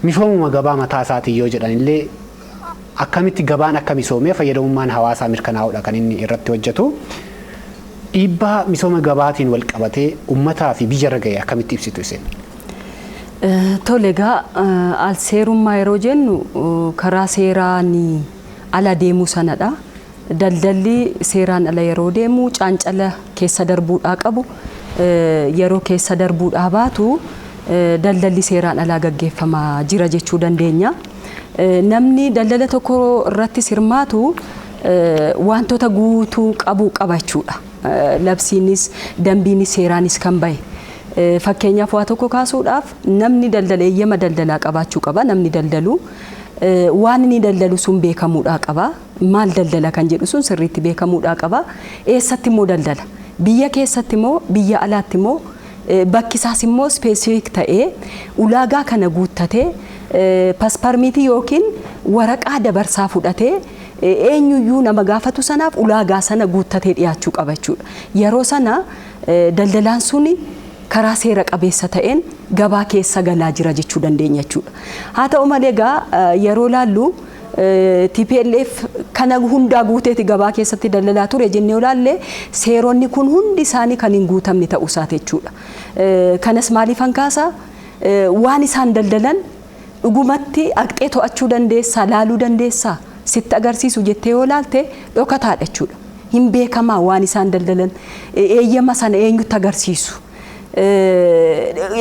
Misoomuma gabaa mataa isaatiin yoo jedhan illee akkamitti gabaan akka misoomee fayyadamummaan hawaasaa mirkanaa'uudha kan inni irratti hojjetu. Dhiibbaa misooma gabaatiin wal qabatee uummataa fi biyyarra ga'e akkamitti ibsitu isin? Tole egaa al seerummaa yeroo jennu karaa seeraan ala deemuu sanadha. Daldalli seeraan ala yeroo deemu caancala keessa darbuudhaa qabu yeroo keessa darbuudhaa baatu daldalli seeraan alaa gaggeeffamaa jira jechuu dandeenya. Namni daldala tokko irratti hirmaatu wantoota guutuu qabu qabachuudha. Labsiinis dambiinis seeraanis kan bahe. Fakkeenyaaf waa tokko kaasuudhaaf namni daldala eeyyama daldalaa qabaachuu qaba. Namni daldalu waan inni daldalu sun beekamuudhaa qaba. Maal daldala kan jedhu sun sirriitti beekamuudhaa qaba. Eessatti immoo daldala? Biyya keessatti immoo biyya alaatti immoo bakki isaas immoo ispeesifiik ta'ee ulaagaa kana guuttatee pasparmiitii yookiin waraqaa dabarsaa fudhatee eenyuyyuu nama gaafatu sanaaf ulaagaa sana guuttatee dhiyaachuu qaba jechuudha. Yeroo sana daldalaan suni karaa seera qabeessa ta'een gabaa keessa galaa jira jechuu dandeenya jechuudha. Haa ta'u malee egaa yeroo laallu TPLF kana hundaa guuteeti gabaa keessatti daldalaa ture jennee olaalle seeronni kun hundi isaanii kan hin guutamne ta'uu isaati jechuudha. Kanas maaliifan kaasa waan isaan daldalan dhugumatti aqxee to'achuu dandeessaa, laaluu dandeessaa, sitti agarsiisu jettee yoo laalte dhokataadha jechuudha. Hin beekamaa waan isaan daldalan eeyyama sana eenyutti agarsiisu.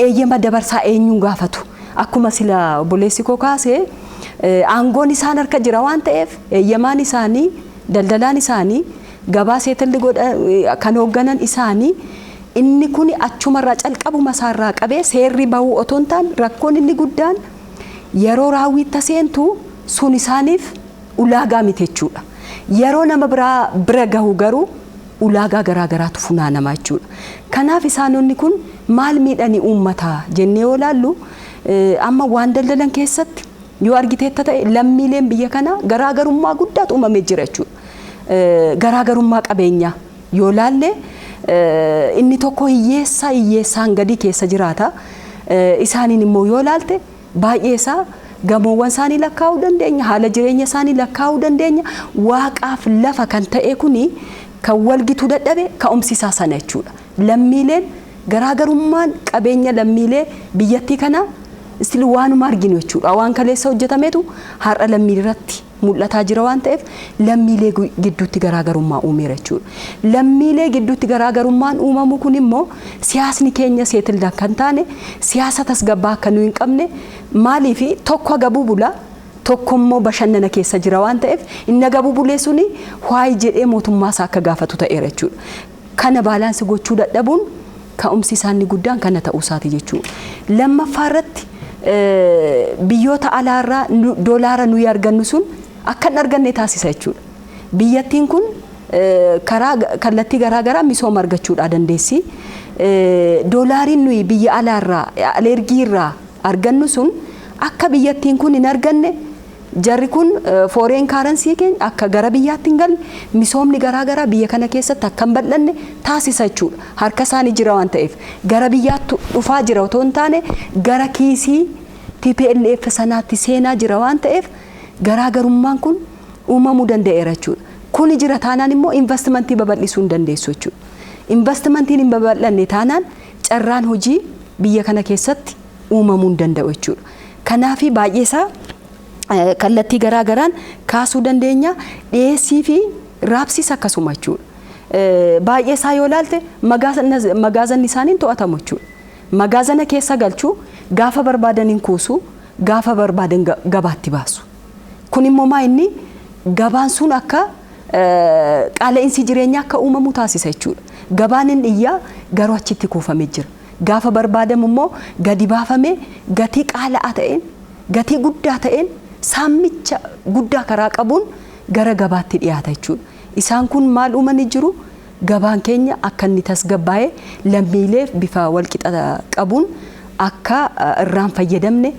Eeyyama dabarsaa eenyuun gaafatu. Akkuma sila obboleessi koo kaasee aangoon isaan harka jira waan ta'eef eeyyamaan isaanii, daldalaan isaanii, gabaa seetalli kan hoogganan isaanii inni kun achumarraa calqabuma isaarraa qabee seerri bahuu otoo hin taane rakkoon inni guddaan yeroo raawwiitti seentu sun isaaniif ulaagaa miti jechuudha. Yeroo nama bira gahu garuu ulaagaa garaagaraatu funaanama jechuudha. Kanaaf isaanonni kun maal miidhanii uummataa jennee yoo laallu amma waan daldalan keessatti yoo argiteetta ta'e lammiileen biyya kana garaagarummaa guddaatu uumamee jira jechuudha. Garaagarummaa qabeenyaa yoo laalle inni tokko hiyyeessaan gadii keessa jiraata. isaaniin immoo yoo ilaalte baay'ee isaa gamoowwan isaanii lakkaa'uu dandeenya, haala jireenya isaanii lakkaa'uu dandeenya. Waaqaaf lafa kan ta'e kuni kan walgituu dadhabe ka'umsisaa sana jechuudha. Lammiileen garaagarummaan qabeenya lammiilee biyyattii kanaa istil waanuma arginu jechuudha. Waan kaleessa hojjetametu har'a lammiilee irratti mul'ataa jira waan ta'eef lammiilee gidduutti garaagarummaa uumeera jechuudha. Lammiilee gidduutti garaagarummaan uumamu kun immoo siyaasni keenya seetildaa kan taane siyaasa tasgabbaa akka nu hin qabne maaliif tokko gabuu bula tokko immoo bashannana keessa jira waan ta'eef inni gabuu bulee suni waa'ee jedhee mootummaa isaa akka gaafatu ta'eera jechuudha. Kana baalaansi gochuu dadhabuun ka'umsi isaanii guddaan kana ta'uu isaati jechuudha. Lammaffaa irratti biyyoota alaarraa doolaara nuyi argannu sun akka hin arganne taasisa jechuudha. Biyyattiin kun karaa kallattii garaagaraa misooma argachuudhaa dandeessi. Doolaariin nuyi biyya alaarraa alergiirraa argannu sun akka biyyattiin kun hin arganne jarri kun foreign currency keenya akka gara biyyaatti hin galle misoomni garaagaraa biyya kana keessatti akka hin bal'anne taasisa jechuudha. Harka isaanii jira waan ta'eef gara biyyaatti dhufaa jira otoo hin taane gara kiisii TPLF sanaatti seenaa jira waan ta'eef garaagarummaan kun uumamuu danda'eera jechuudha. Kuni jira taanaan immoo investimentii babal'isuu hin dandeessu jechuudha. Investimentiin hin babal'anne taanaan carraan hojii biyya kana keessatti uumamuu hin danda'u jechuudha. Kanaaf baay'ee isaa kallattii garaagaraan kaasuu dandeenya. Dhiyeessii fi raabsiis akkasuma jechuudha. Baay'ee isaa yoo ilaalte magaazanni isaaniin to'atamu jechuudha. Magaazana keessa galchuu gaafa barbaadaniin kuusuu gaafa barbaadan gabaatti baasu. Kun immoo maa inni gabaan sun akka qaala'insi jireenyaa akka uumamu taasisa jechuudha. Gabaan inni iyyaa garuu achitti kuufamee jira. Gaafa barbaadamu immoo gadi baafamee gatii qaala'aa ta'een gatii guddaa ta'een saamicha guddaa karaa qabuun gara gabaatti dhiyaata jechuudha. Isaan kun maal uumanii jiru? Gabaan keenya akka inni tasgabbaa'ee lammiileef bifa walqixa qabuun akka irraan fayyadamne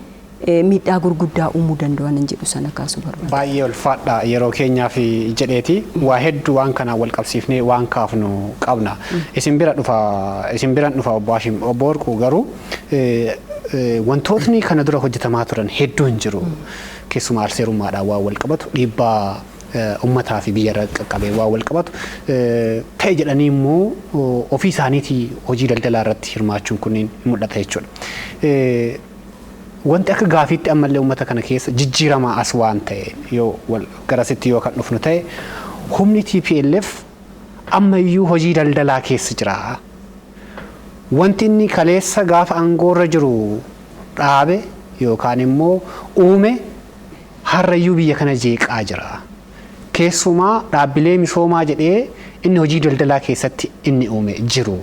miidhaa gurguddaa uumuu danda'an jedhu sana kaasuu barbaada. Baay'ee ulfaadha yeroo keenyaaf jedheeti waa hedduu waan kanaan wal qabsiifnee waan kaafnu qabna. Isin bira dhufa obbo Hashim, obbo Warquu garuu wantootni kana dura hojjetamaa turan hedduun jiru. Keessumaa seerummaadhaan waan wal qabatu dhiibbaa ummataa fi biyya irra qaqqabee waan wal qabatu ta'e jedhanii immoo ofii isaaniitii hojii daldalaa irratti hirmaachuun kunniin mul'ata jechuudha. Wanti akka gaafiitti ammallee uummata kana keessa jijjiiramaa as waan ta'e yoo garasitti yoo kan dhufnu ta'e humni TPLF ammayyuu hojii daldalaa keessa jira. Wanti inni kaleessa gaafa aangoorra jiru dhaabe yookaan immoo uume harrayyuu biyya kana jeeqaa jira. Keessumaa dhaabbilee misoomaa jedhee inni hojii daldalaa keessatti inni uume jiru.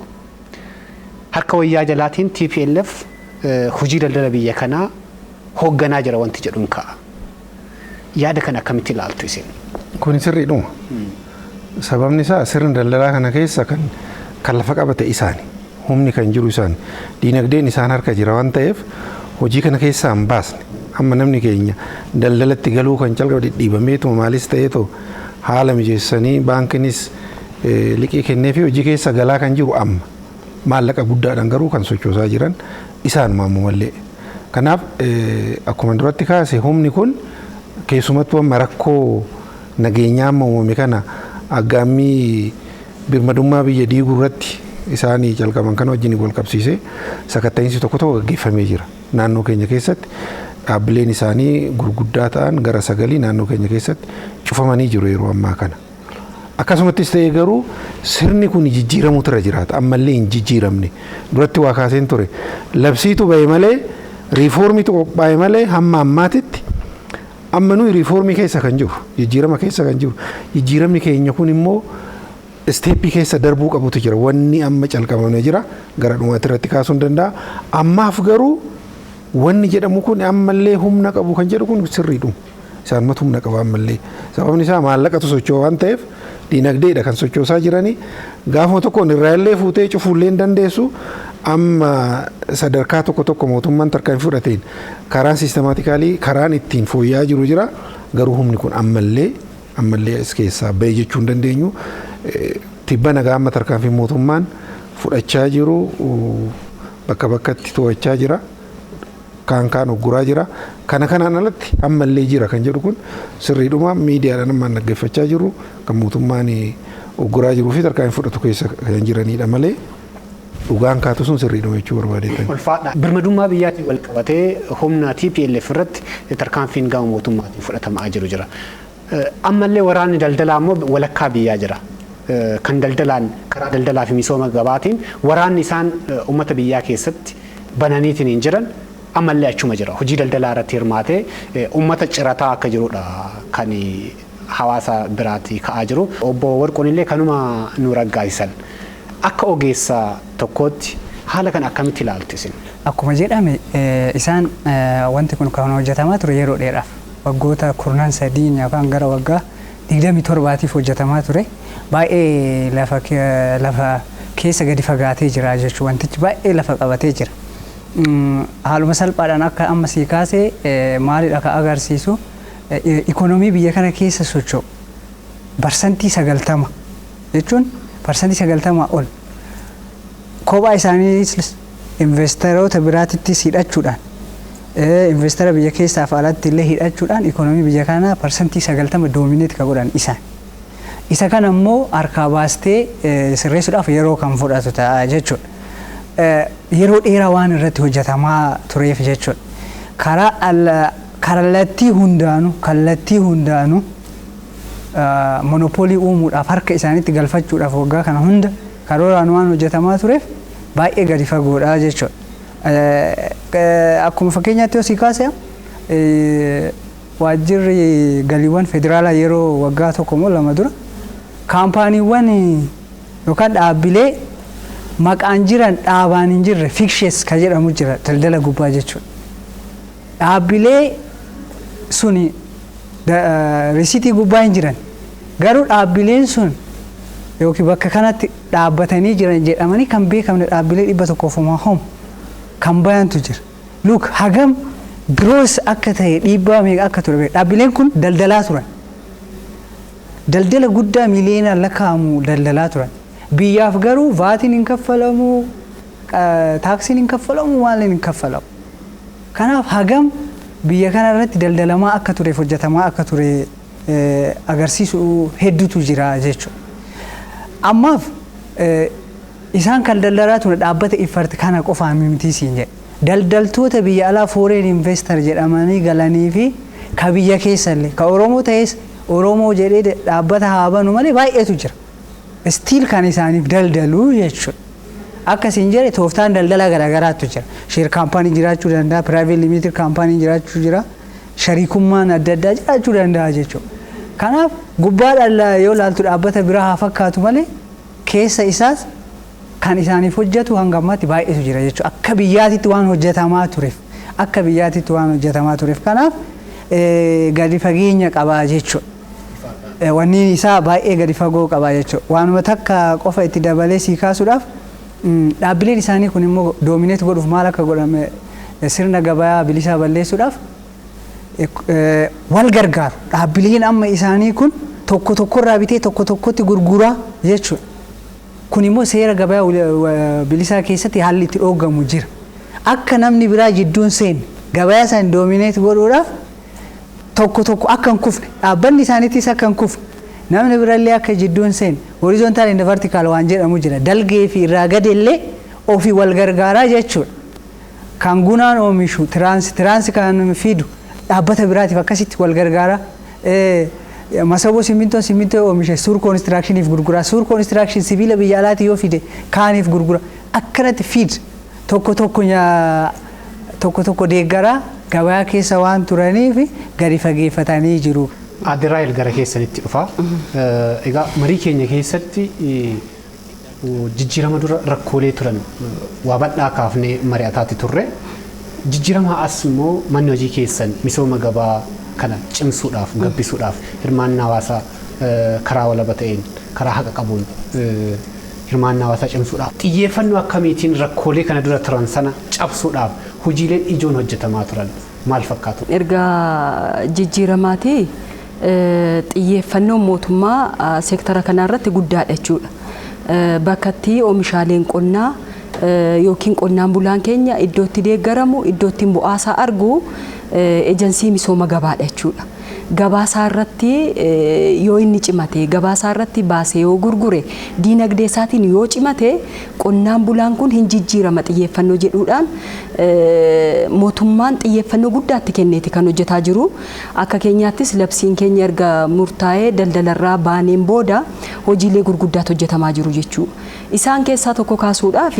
Harka wayyaa jalaatiin TPLF hojii daldala biyya kanaa hoogganaa jira wanti jedhuun ka'a. Yaada kana akkamitti ilaaltu isin? Kun sirriidhuma. Sababni isaa sirni daldalaa kana keessa kan lafa qabate isaani. Humni kan jiru isaani. Diinagdeen isaan harka jira waan ta'eef hojii kana keessaa hin baasne. Amma namni keenya daldalatti galuu kan calqaba dhidhiibameetu maalis ta'eetu haala mijeessanii baankinis liqii kennee fi hojii keessa galaa kan jiru amma. Maallaqa guddaadhaan garuu kan sochoosaa jiran isaanuma ammallee. Kanaaf akkuma duratti kaase humni kun keessumattuu amma rakkoo nageenyaa amma uumame kana aggaammii birmadummaa biyya diiguu irratti isaanii calqaban kana wajjin wal qabsiisee sakatta'iinsi tokko tokko gaggeeffamee jira. Naannoo keenya keessatti dhaabbileen isaanii gurguddaa ta'an gara 9 naannoo keenya keessatti cufamanii jiru yeroo ammaa kana. Akkasumattis ta'ee garuu sirni kun jijjiiramuutu irra jiraata. Ammallee hin jijjiiramne. Duratti waa kaaseen ture. Labsiitu ba'e malee riifoormiitu qophaa'e malee hamma ammaatitti amma nuyi riifoormii keessa kan jiru, jijjiirama keessa kan jiru. Jijjiiramni keenya kun immoo isteeppii keessa darbuu qabutu jira. Wanni amma calqabamee jira gara dhumaatti irratti kaasuu hin danda'a. Ammaaf garuu wanni jedhamu kun ammallee humna qabu kan jedhu kun sirriidhuma. Isaan matu humna qabu ammallee. Sababni isaa maallaqatu socho'u waan ta'eef diinagdeedha kan sochoosaa jiranii gaafuma tokkoon irraa illee fuutee cufuullee hin dandeessu amma sadarkaa tokko mootummaan tarkaanfii fudhateen karaan siistemaatikaalii karaan ittiin fooyya'aa jiru jira garuu humni kun ammallee as keessaa ba'e jechuu hin dandeenyu tibba nagaa amma tarkaanfii mootummaan fudhachaa jiru bakka bakkatti to'achaa jira. Kaan ugguraa jira. Kanaan alatti ammallee jira kan jedhu kun sirriidhuma miidiyaadhaan ammaan dhaggeeffachaa jiru kan mootummaan ugguraa jiruu fi tarkaanfii fudhatu keessa kan jiranidha malee dhugaan kaatu sun sirriidhuma jechuu barbaadeetan. Ulfaadha. Birmadummaa biyyaatiin wal qabatee humna TPLF irratti tarkaanfiin gama mootummaatiin fudhatamaa jiru jira. Ammallee waraanni daldalaa immoo walakkaa biyyaa jira. Kan daldalaan karaa daldalaa fi misooma gabaatiin waraanni isaan uummata biyyaa keessatti bananiitiin hin jiran ammallee achuma jira. Hojii daldalaa irratti hirmaatee uummata cirataa akka jirudha kan hawaasa biraatti ka'aa jiru. Obbo Warquun illee kanuma nu raggaasisan. Akka ogeessa tokkootti haala kan akkamitti ilaaltu isin? Akkuma jedhame isaan wanti kun kan hojjetamaa ture yeroo dheeraaf waggoota 13 yookaan gara waggaa 27tiif hojjetamaa ture. Baay'ee lafa keessa gadi fagaatee jira jechuudha. Wantichi baay'ee lafa qabatee jira. Haaluma salphaadhaan akka amma sii kaasee maalidha kan agarsiisu ikonoomii biyya kana keessa socho'u parsantii 90 jechuun parsantii 90 ol kophaa isaanii investeeroota biraatittis hidhachuudhaan investeera biyya keessaaf alatti illee hidhachuudhaan ikonoomii biyya kanaa parsantii 90 doomineet kan godhan isaan. Isa kana immoo harkaa baastee sirreessuudhaaf yeroo kan fudhatu ta'a jechuudha. Yeroo dheeraa waan irratti hojjetamaa tureef jechuudha. Kallattii hundaanuu monopoolii uumuudhaaf harka isaaniitti galfachuudhaaf waggaa kana hunda karooraan waan hojjetamaa tureef baay'ee gadi fagoodha jechuudha. Akkuma fakkeenyaatti yoo sii kaase waajjirri galiiwwan federaalaa yeroo waggaa tokko moo lama dura kaampaaniiwwan yookaan dhaabbilee maqaan jiran dhaabaan hin jirre fikshees kan jedhamu jira daldala gubbaa jechuudha. Dhaabbilee suni risiitii gubbaa hin jiran garuu dhaabbileen sun yookiin bakka kanatti dhaabbatanii jiran jedhamanii kan beekamne dhaabbilee 100 kan bayantu jira. Look hagam gross akka ta'e dhiibbaa meeqa akka ture dhaabbileen kun daldalaa turan. Daldala guddaa miliyoonaan lakkaa'amu daldalaa turan. Biyyaaf garuu vaatiin hin kaffalamu, taaksiin hin kaffalamu, maaliin hin kaffalamu. Kanaaf hagam biyya kana irratti daldalamaa akka ture hojjetamaa akka ture agarsiisu hedduutu jira jechuudha. Ammaaf isaan kan daldalaa ture dhaabbata iffarti kana qofaan miti siin jedhe. Daldaltoota biyya alaa foreign investor jedhamanii galanii fi ka biyya keessallee ka Oromoo ta'es Oromoo jedhee dhaabbata haa banu malee baay'eetu jira. Stiil kan isaaniif daldaluu jechuudha. Akkasiin jedhe tooftaan daldala garaagaraatu jira. Sheer kaampaanii jiraachuu danda'a, private limited kaampaanii jiraachuu jira, shariikummaan adda addaa jiraachuu danda'a jechuudha. Kanaaf gubbaadhaan yoo ilaaltu dhaabbata biraa haa fakkaatu malee keessa isaas kan isaaniif hojjetu hanga ammaatti baay'eetu jira jechuudha. Akka biyyaatitti waan hojjetamaa tureef kanaaf gadi fageenya qabaa jechuudha. Wanni isaa baay'ee gadi fagoo qabaa jechuudha. Waanuma takka qofa itti dabalee sii kaasuudhaaf dhaabbileen isaanii kun immoo doomineet godhuuf maal akka godhame sirna gabayaa bilisaa balleessuudhaaf wal gargaaru. Dhaabbileen amma isaanii kun tokko tokkorraa bitee tokko tokkotti gurguraa jechuudha. Kun immoo seera gabayaa bilisaa keessatti haalli itti dhoogamu jira. Akka namni biraa jidduun seenne gabayaa isaan doomineet godhuudhaaf tokko akka hin kufne dhaabbanni isaaniittis akka hin kufne namni birallee akka jidduun seenne horizontaal and vertical waan jedhamu jira. Dalgee fi irraa gadi illee ofii wal gargaaraa jechuudha. Kan gunaan oomishu tiraansi kan fidu dhaabbata biraatiif akkasitti wal gargaaraa. Masaboo simmintoo oomishe suur koonistiraakshiniif gurgura. Suur koonistiraakshini sibiila biyya alaati yoo fide kaaniif gurgura. Akkanatti fiid tokko deeggaraa gabayaa keessa waan turaniif gadi fageeffatanii jiru. Adiraayil gara keessanitti dhufa. Egaa marii keenya keessatti jijjiirama dura rakkoolee turan waa bal'aa kaafnee mari'ataatti turre. Jijjiirama as immoo manni hojii keessan misooma gabaa kana cimsuudhaaf gabbisuudhaaf hirmaannaa hawaasaa karaa walaba ta'een karaa haqa qabuun hirmaannaa hawaasaa cimsuudhaaf xiyyeeffannoo akkamiitiin rakkoolee kana dura turan sana cabsuudhaaf hojiileen ijoon hojjetamaa turan maal fakkaatu? Erga jijjiiramaatii xiyyeeffannoon mootummaa seektara kanarratti guddaadha jechuudha. Bakkatti oomishaaleen qonnaa yookiin qonnaan bulaan keenya iddootti deeggaramu iddootti bu'aasaa argu eejensii misooma gabaadha jechuudha. Gabaasaa irratti yoo inni cimate gabaasaa irratti baasee yoo gurgure diinagdee isaatiin yoo cimate qonnaan bulaan kun hin jijjiirama xiyyeeffannoo jedhuudhaan mootummaan xiyyeeffannoo guddaatti kenneeti kan hojjetaa jiru. Akka keenyaattis labsiin keenya erga murtaa'ee daldalarraa baaneen booda hojiilee gurguddaatu hojjetamaa jiru jechuudha. Isaan keessaa tokko kaasuudhaaf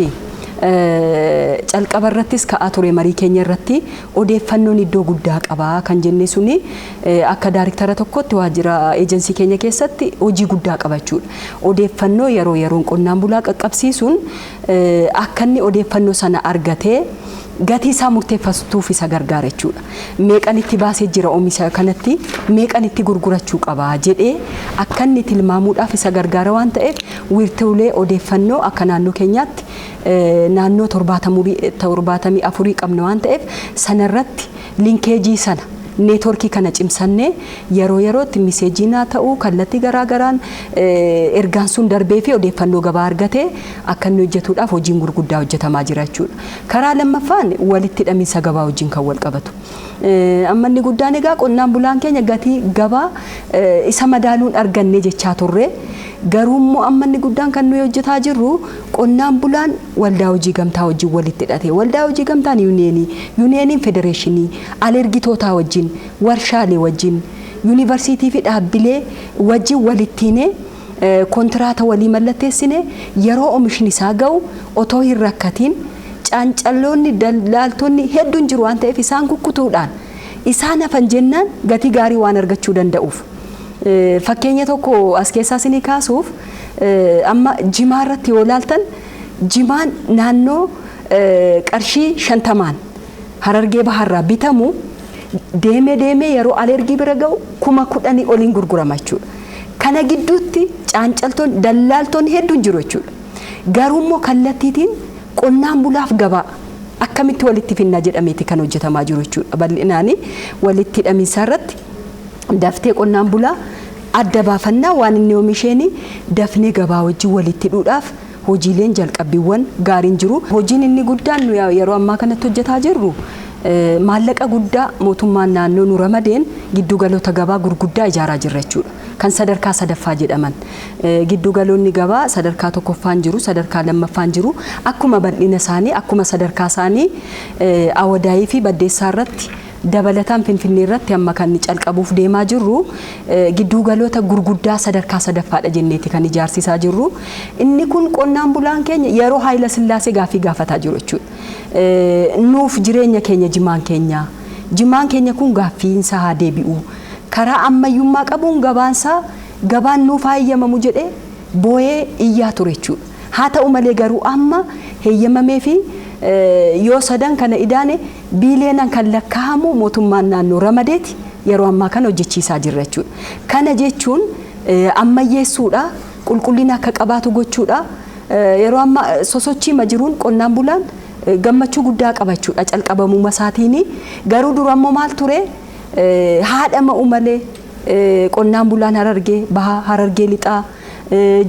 calqaba irrattis ka'aa ture marii keenya irratti odeeffannoon iddoo guddaa qabaa kan jenne suni akka daariktara tokkotti waajjira eejensii keenya keessatti hojii guddaa qabachuudha. Odeeffannoo yeroo yeroon qonnaan bulaa qaqqabsiisuun akka inni odeeffannoo sana argatee gatii isaa murteeffatuuf isa gargaara jechuudha. Meeqan itti baasee jira oomisha kanatti meeqan itti gurgurachuu qabaa jedhee akka inni tilmaamuudhaaf isa gargaara waan ta'eef wiirtuulee odeeffannoo akka naannoo keenyaatti naannoo 74 qabna waan ta'eef sanarratti linkeejii sana neetworkii kana cimsannee yeroo yerootti miseejiin haa ta'uu kallattii garaagaraan ergaan sun darbee fi odeeffannoo gabaa argatee akka inni hojjetuudhaaf hojiin gurguddaa hojjetamaa jira jechuudha. Karaa lammaffaan walitti hidhamiinsa gabaa wajjin kan wal qabatu. Amma inni guddaan egaa qonnaan bulaan keenya gatii gabaa isa madaaluun arganne jechaa turre. Garuu immoo amma inni guddaan kan nuyi hojjetaa jirru qonnaan bulaan waldaa hojii gamtaa wajjin walitti hidhate. Waldaa hojii gamtaan yuuniyeeniin federeeshinii alergitootaa wajjin warshaalee wajjin yuunivarsiitii fi dhaabbilee wajjin walittiinee kontiraata walii mallatteessine yeroo oomishni isaa ga'u otoo hin rakkatiin caancalloonni daldaltoonni hedduun jiru waan ta'eef isaan kukkutuudhaan isaan hafan jennaan gatii gaarii waan argachuu danda'uuf. Fakkeenya tokko as keessaa isinii kaasuuf amma jimaa irratti yoo ilaaltan jimaan naannoo qarshii 50 Harargee Bahaarraa bitamu deemee yeroo alergii bira ga'u 10,000 oliin gurgurama jechuudha. Kana gidduutti caancaltoonni daldaltoonni hedduun jiru jechuudha. Garuu immoo kallattiitiin qonnaan bulaaf gabaa akkamitti walitti finna jedhameeti kan hojjetamaa jiru jechuudha. Bal'inaanii walitti hidhamiinsa irratti daftee qonnaan bulaa adda baafannaa waan inni oomisheen dafnee gabaa wajjin walitti hidhuudhaaf hojiileen jalqabbiiwwan gaariin jiru. Hojiin inni guddaan yeroo ammaa kanatti hojjetaa jirru maallaqa guddaa mootummaan naannoo nu ramadeen giddugaloota gabaa gurguddaa ijaaraa jirra jechuudha. Kan sadarkaa sadaffaa jedhaman giddugaloonni gabaa sadarkaa tokkoffaan jiru sadarkaa lammaffaan jiru akkuma bal'ina isaanii akkuma sadarkaa isaanii Awadaayii fi Baddeessaa irratti dabalataan Finfinnee irratti amma kan calqabuuf deemaa jirru giddugaloota gurguddaa sadarkaa sadaffaadha jenneeti kan ijaarsisaa jirru. Inni kun qonnaan bulaan keenya yeroo Haayila Sillaasee gaafii gaafataa jiru jechuudha. Nuuf jireenya keenya jimaan keenya kun gaaffiinsa haa deebi'u. Karaa ammayyummaa qabuun gabaan nuuf hayyamamu jedhee boo'ee iyyaa ture jechuudha. Haa ta'u malee garuu amma heeyyamamee fi yoo sadan kana idaane biileenan kan lakkaa'amu mootummaan naannoo ramadeeti yeroo ammaa kana hojjechiisaa jirra jechuudha. Kana jechuun ammayyeessuudha qulqullina akka qabaatu gochuudha. Yeroo ammaa sosochii jiruun qonnaan bulaan gammachuu guddaa qabachuudha calqabamuu masaatiin garuu dura ammoo maal ture haadhama umalee qonnaan bulaan Harargee Bahaa Harargee Lixaa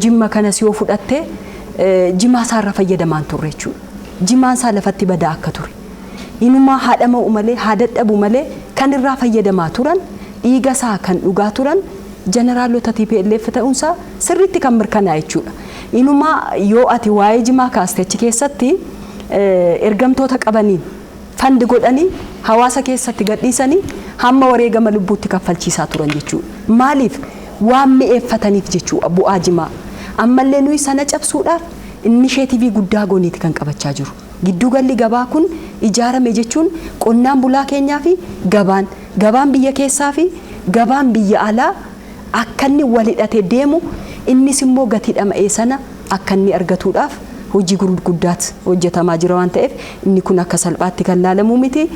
Jimma kanas yoo fudhatte jimaa isaarra fayyadamaan turre jechuudha. Jimaan isaa lafatti badaa akka ture. Inumaa haadhama umalee haadadhabu malee kan irraa fayyadamaa turan dhiiga isaa kan dhugaa turan jeneraalota TPLF ta'uunsaa sirriitti kan mirkanaa'e jechuudha. Inumaa yoo ati waa'ee jimaa kaaste achi keessatti ergamtoota qabaniin fandi godhanii hawaasa keessatti gadhiisanii hamma wareegama lubbuutti kaffalchiisaa turan jechuudha. Maaliif waan mi'eeffataniif jechuudha bu'aa jimaa. Ammallee nuyi sana cabsuudhaaf inisheetivii guddaa gooniiti kan qabachaa jiru. Giddugalli gabaa kun ijaarame jechuun qonnaan bulaa keenyaa fi gabaan biyya keessaa fi gabaan biyya alaa akka inni wal hidhatee deemu innis immoo gatii dhama'ee sana akka inni argatuudhaaf hojii gurguddaatu hojjetamaa jira waan ta'eef inni kun akka salphaatti kan laalamu miti.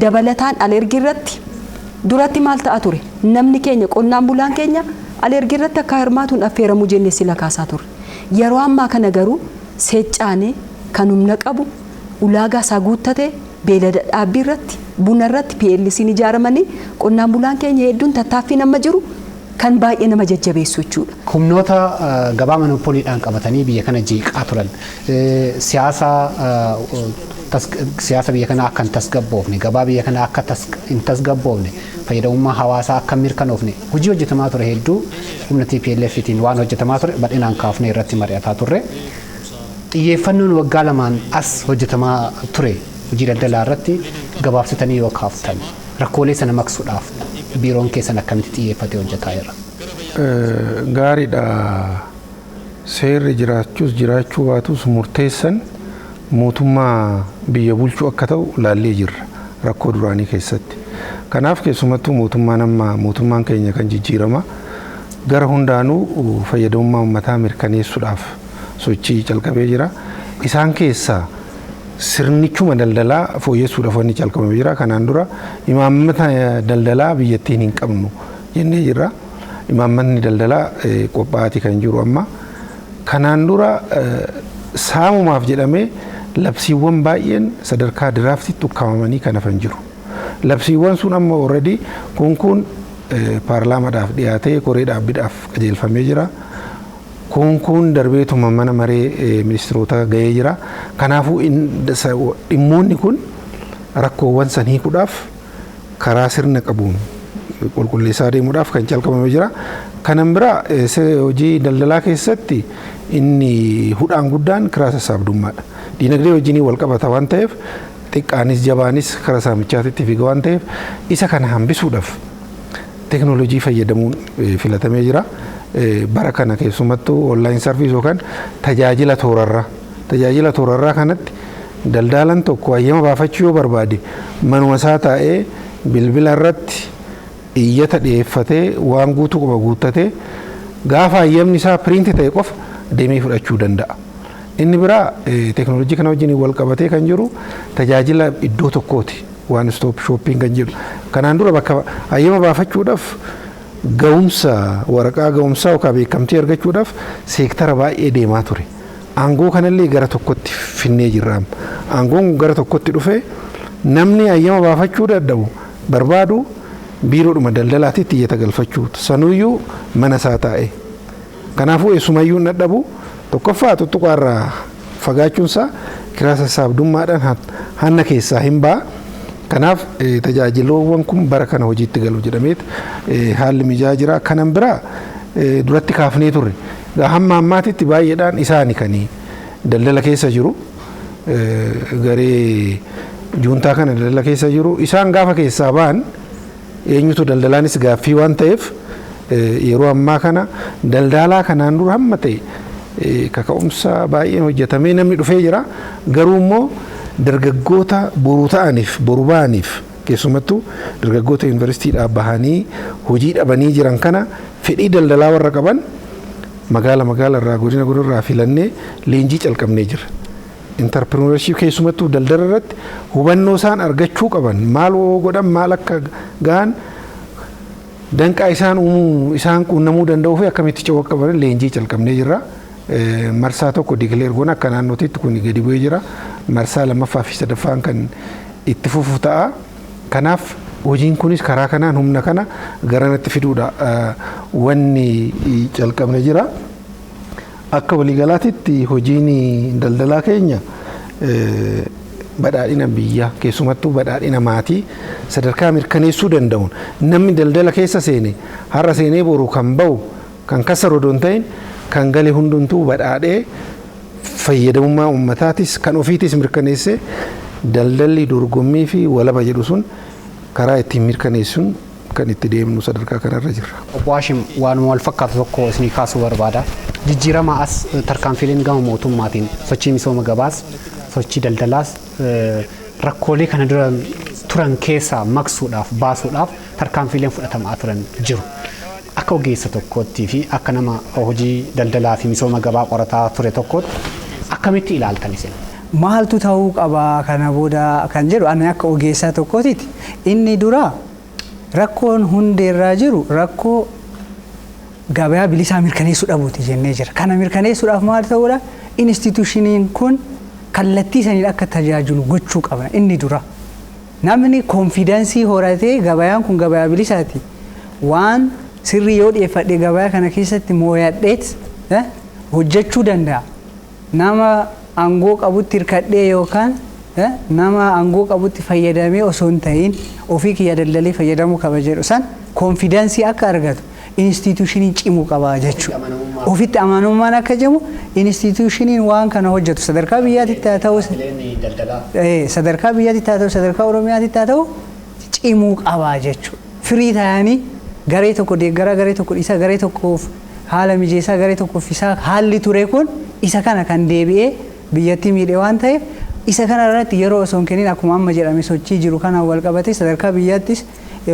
Dabalataan alergii irratti duratti maal ta'a ture namni keenya qonnaan bulaan keenya alergii irratti akka hirmaatuun affeeramuu jennee sila kaasaa ture. Yeroo ammaa kana garuu seeccaanee kan humna qabu ulaagaa isaa guuttate beelada dhaabbii irratti buna irratti PLC'n ijaaramanii qonnaan bulaan keenya hedduun tattaaffii nama jiru kan baay'ee nama jajjabeessu jechuudha. Humnoota gabaa monopoliidhaan qabatanii biyya kana jeeqaa turan siyaasa biyya kana akka hin tasgabboofne gabaa biyya kana akka hin tasgabboofne fayyadamummaa hawaasaa akka hin mirkanoofne hojii hojjetamaa ture hedduu humna TPLFtiin waan hojjetamaa ture bal'inaan kaafnee irratti mari'ataa turre. Xiyyeeffannoon waggaa lamaan as hojjetamaa ture hojii daldalaa irratti gabaabsitanii yoo kaaftan rakkoolee sana maqsuudhaaf biiroon keessan akkamitti xiyyeeffatee hojjetaa jira? Gaariidha. Seerri jiraachuus jiraachuu baatus murteessan mootummaa biyya bulchuu akka ta'u laallee jirra rakkoo duraanii keessatti. Kanaaf keessumattuu mootummaan keenya kan jijjiirama gara hundaanuu fayyadamummaa uummataa mirkaneessuudhaaf sochii calqabee jira. Isaan keessaa sirnichuma daldalaa fooyyessuudhaaf wanni calqabamee jira. Kanaan dura imaammata daldalaa biyyattiin hin qabnu jennee jirra. Imaammatni daldalaa qophaa'aa kan jiru amma. Kanaan dura saamumaaf jedhamee labsiiwwan baay'een sadarkaa diraaftitti ukkaamamanii kan hafan jiru. Labsiiwwan sun amma already kun paarlaamaadhaaf dhiyaatee koree dhaabbiidhaaf qajeelfamee jira. Kun darbeetuma mana maree ministeerota ga'ee jira. Kanaafuu dhimmoonni kun rakkoowwan san hiikuudhaaf karaa sirna qabuun qulqulleessaa deemuudhaaf kan calqabamee jira. Kanan bira hojii daldalaa keessatti inni hudhaan guddaan karaa sassaabdummaadha. Diinagdee wajjin wal qabata waan ta'eef xiqqaanis jabaanis karaa saamichaatitti fiiga waan ta'eef isa kana hambisuudhaaf teekinooloojii fayyadamuun filatamee jira. Bara kana keessumattuu onlaayin sarviis yookaan tajaajila toorarraa kanatti daldalaan tokko hayyama baafachuu yoo barbaade manuma isaa taa'ee bilbila irratti iyyata dhiyeeffatee waan guutuu qaba guuttatee gaafa hayyamni isaa piriinti ta'e qofa deemee fudhachuu danda'a. Inni biraa teekinooloojii kana wajjin wal qabatee kan jiru tajaajila iddoo tokkooti waan stoop shooppiin kan jiru. Kanaan dura bakka hayyama baafachuudhaaf ga'umsa waraqaa ga'umsaa yookaan beekamtii argachuudhaaf seektara baay'ee deemaa ture. Aangoo kanallee gara tokkotti finnee jirra. Aangoon gara tokkotti dhufee namni hayyama baafachuu dadhabu barbaadu biiroodhuma daldalaatitti iyyata galfachuu sanuyyuu mana isaa taa'e. Kanaafuu eessumayyuu dadhabu tokkoffaa tuttuqaarraa fagaachuunsaa kiraa sassaabdummaadhaan hanna keessaa hin ba'a. Kanaaf tajaajiloowwan kun bara kana hojiitti galu jedhameet haalli mijaa'aa jira. Kanan biraa duratti kaafnee turre hamma ammaatitti baay'eedhaan isaani kan daldala keessa jiru garee juuntaa kana daldala keessa jiru isaan gaafa keessaa ba'an eenyutu daldalaanis gaaffii waan ta'eef yeroo ammaa kana daldalaa kanaan dura hamma ta'e kaka'umsa baay'een hojjetamee namni dhufee jira. Garuu immoo dargaggoota boru ta'aniif boru ba'aniif keessumattuu dargaggoota yuunivarsiitiidhaa bahanii hojii dhabanii jiran kana fedhii daldalaa warra qaban magaala irraa godina irraa filannee leenjii calqabnee jira. Interpreneurship keessumattuu daldala irratti hubannoo isaan argachuu qaban maal godhan maal akka ga'an danqaa isaan quunnamuu danda'uu fi akkamitti ce'uu akka qaban leenjii calqabnee jirra. Marsaa tokko digileer goona akka naannootitti kun gadi bu'ee jira. Marsaa lammaffaa fi sadaffaan kan itti fufu ta'a. Kanaaf hojiin kunis karaa kanaan humna kana garanatti fiduudha wanni calqabne jira. Akka waliigalaatitti hojiin daldalaa keenya badhaadhina biyyaa keessumattuu badhaadhina maatii sadarkaa mirkaneessuu danda'uun namni daldala keessa seene har'a seenee boru kan ba'u kan kassaru don ta'in kan gale hundumtuu badhaadhee fayyadamummaa ummataatis kan ofiitis mirkaneessee daldalli dorgommii fi walaba jedhu sun karaa ittiin mirkaneessuun kan itti deemnu sadarkaa kanarra jirra. Obbo Haashim waanuma wal fakkaatu tokko isinii kaasuu barbaada. Jijjiirama as tarkaanfileen gama mootummaatiin sochii misooma gabaas sochii daldalaas rakkoolee kana dura turan keessaa maqsuudhaaf baasuudhaaf tarkaanfileen fudhatamaa turan jiru. Akka ogeessa tokkootti fi akka nama hojii daldalaa fi misooma gabaa qorataa ture tokkootti akkamitti ilaaltan isin? Maaltu ta'uu qaba kana booda kan jedhu ani akka ogeessaa tokkootiiti. Inni dura rakkoon hundeerraa jiru rakkoo gabaa bilisaa mirkaneessuu dhabuuti jennee jira. Kana mirkaneessuudhaaf maal ta'uudha? Institushiniin kun kallattii saniin akka tajaajilu gochuu qabna. Inni dura namni konfidensii horatee gabayaan kun gabaa bilisaati waan sirrii yoo dhiyeeffadhe gabaa kana keessatti mooyadheet hojjechuu danda'a. Nama aangoo qabutti hirkadhee yookaan nama aangoo qabutti fayyadamee osoo hin ta'in ofii kiyya daldalee fayyadamuu qaba jedhu san konfidaansii akka argatu instituushiniin cimuu qaba jechuudha. Ofitti amanamummaan akka jiru instituushiniin waan kana hojjetu sadarkaa biyyaatitti haa ta'u sadarkaa biyyaatitti haa ta'u sadarkaa oromiyaatitti haa ta'u cimuu qaba jechuudha. Firii ta'anii garee tokko deeggaraa garee tokko dhiisaa garee tokkoof haala mijeessaa garee tokkoof isaa haalli ture kun isa kana kan deebi'ee biyyatti miidhe waan ta'eef isa kana irratti yeroo osoo hin kennin akkuma amma jedhame sochii jiru kana wal qabatee sadarkaa biyyaattis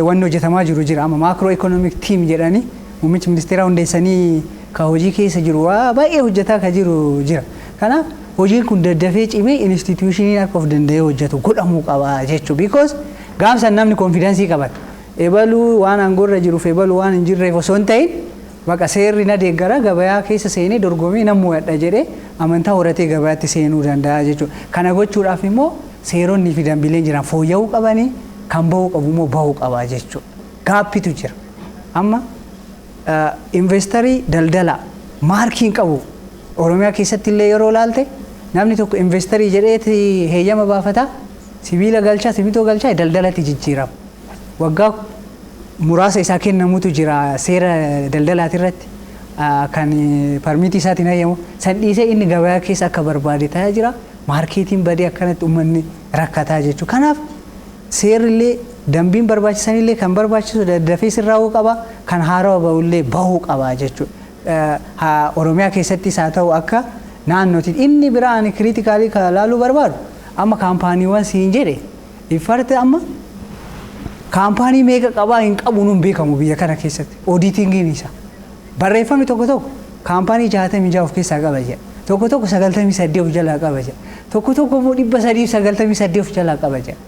wanni hojjetamaa jiru jira. Amma maakiroo ikoonoomik tiim jedhanii muummichi ministeeraa hundeessanii ka hojii keessa jiru waa baay'ee hojjetaa ka jiru jira. Kanaaf hojiin kun daddafee cimee instituushiniin akka of danda'ee hojjetu godhamuu qaba jechuudha. Because gaafsan namni konfidaansii qabata. Ebaluu waan aangoorra jiruuf ebaluu waan hin jirreef osoo hin ta'in baqa seerri na deeggara gabayaa keessa seenee dorgomee nan mo'adha jedhee amantaa horatee gabayaatti seenuu danda'a jechuudha. Kana gochuudhaaf immoo seeronni fi dambiileen jiran fooyya'uu qabanii kan bahuu qabu immoo bahuu qaba jechuudha. Gaappitu jira. Amma investarii daldala maarkiin qabu Oromiyaa keessatti illee yeroo laalte namni tokko investarii jedheeti heeyyama baafata sibiila galchaa simitoo galchaa daldalatti jijjiirama. Waggaa muraasa isaa kennamutu jira seera daldalaati irratti kan parmiitii isaatiin hayyamu san dhiisee inni gabaa keessa akka barbaade ta'aa jira maarkeetiin badee akkanatti uummanni rakkataa jechuudha. Kanaaf seerrillee dambiin barbaachisanillee kan barbaachisu daddafee sirraa'uu qaba kan haarawaa bahullee bahuu qaba jechuudha. Oromiyaa keessattis haa ta'u akka naannootiin inni biraa ani kiriitikaalii laaluu barbaadu amma kaampaaniiwwan siin jedhe iffarte amma kaampaanii meeqa qabaa hin qabu nun beekamu biyya kana keessatti oodiitingiin isa barreeffamni tokko tokko kaampaanii 66 of keessaa qaba jedha tokko tokko 98 of jalaa qaba jedha tokko tokko immoo 398 of jalaa qaba jedha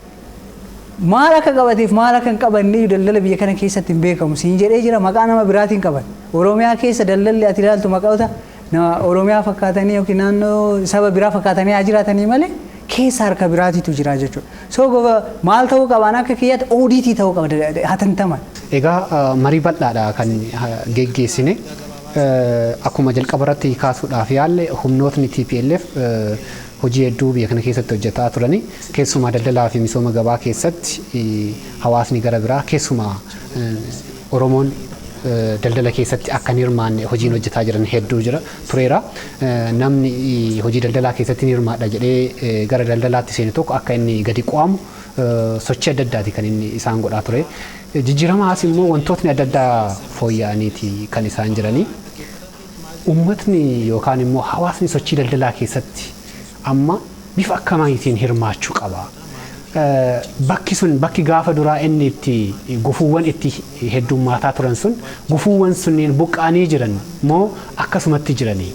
maal akka qabateef maal akka hin qabanne daldala biyya kana keessatti hin beekamu siin jedhee jira maqaa nama biraatiin qaban Oromiyaa keessa daldalli ati ilaaltu maqaawota Oromiyaa fakkaatanii yookiin naannoo saba biraa fakkaatanii haa jiraatanii malee keessa harka biraatitu jira jechuudha. So goba maal ta'uu qabaan akka kiyyaatti oodiitii ta'uu qaba hatantaman. Egaa marii bal'aadha kan geggeessine akkuma jalqaba irratti kaasuudhaaf yaalle humnootni TPLF hojii hedduu biyya kana keessatti hojjetaa turani keessumaa daldalaa fi misooma gabaa keessatti hawaasni gara biraa keessumaa Oromoon daldala keessatti akka hin hirmaanne hojiin hojjetaa jiran hedduu jira tureera. Namni hojii daldalaa keessatti hin hirmaadha jedhee gara daldalaatti seene tokko akka inni gadi qo'amu sochii adda addaati kan inni isaan godhaa ture. Jijjiiramaas immoo wantootni adda addaa fooyya'aniiti kan isaan jiranii. Uummatni yookaan immoo hawaasni sochii daldalaa keessatti amma bifa akkamiitiin hirmaachuu qaba. Bakki sun bakki gaafa duraa inni itti gufuuwwan itti heddummaataa turan sun gufuuwwan sunniin buqqaanii jiran moo akkasumatti jiranii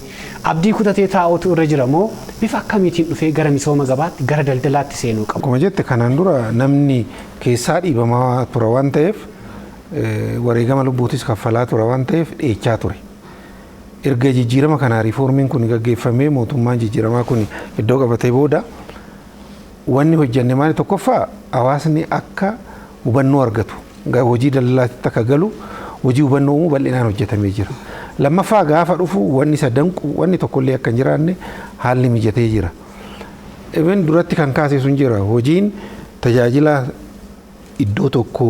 abdii kutatee taa'utu irra jira moo bifa akkamiitiin dhufee gara misooma gabaatti gara daldalaatti seenuu qaba. Akkuma jette kanaan dura namni keessaa dhiibamaa ture waan ta'eef wareegama lubbuutis kaffalaa ture waan ta'eef dheechaa ture. Erga jijjiirama kanaa riifoormiin kun gaggeeffamee mootummaan jijjiiramaa kun iddoo qabatee booda wanni hojjenne maali tokkoffaa hawaasni akka hubannoo argatu hojii daldalaatti akka galu hojii hubannoo uumuu bal'inaan hojjetamee jira. Lammaffaa gaafa dhufu wanni isa danqu wanni tokkollee akka hin jiraanne haalli mijatee jira. Even duratti kan kaase sun jira hojiin tajaajila iddoo tokko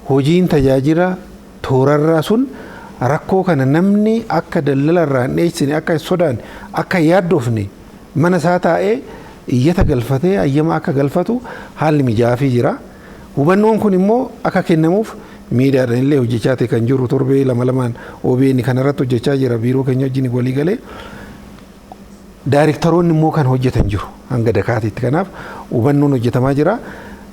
hojiin tajaajila toorarraa sun rakkoo kana namni akka daldalarraa hin dheessine akka hin sodaanne akka hin yaaddoofne mana isaa taa'ee iyyata galfatee ayyama akka galfatu haalli mijaafii jira. Hubannoon kun immoo akka kennamuuf miidiyaadhaan illee hojjechaa ta'e kan jiru torbee lama lamaan OBN kanarratti hojjechaa jira biiroo keenya wajjin walii galee. Daayirektaroonni immoo kan hojjetan jiru hanga dakaatiitti kanaaf hubannoon hojjetamaa jira.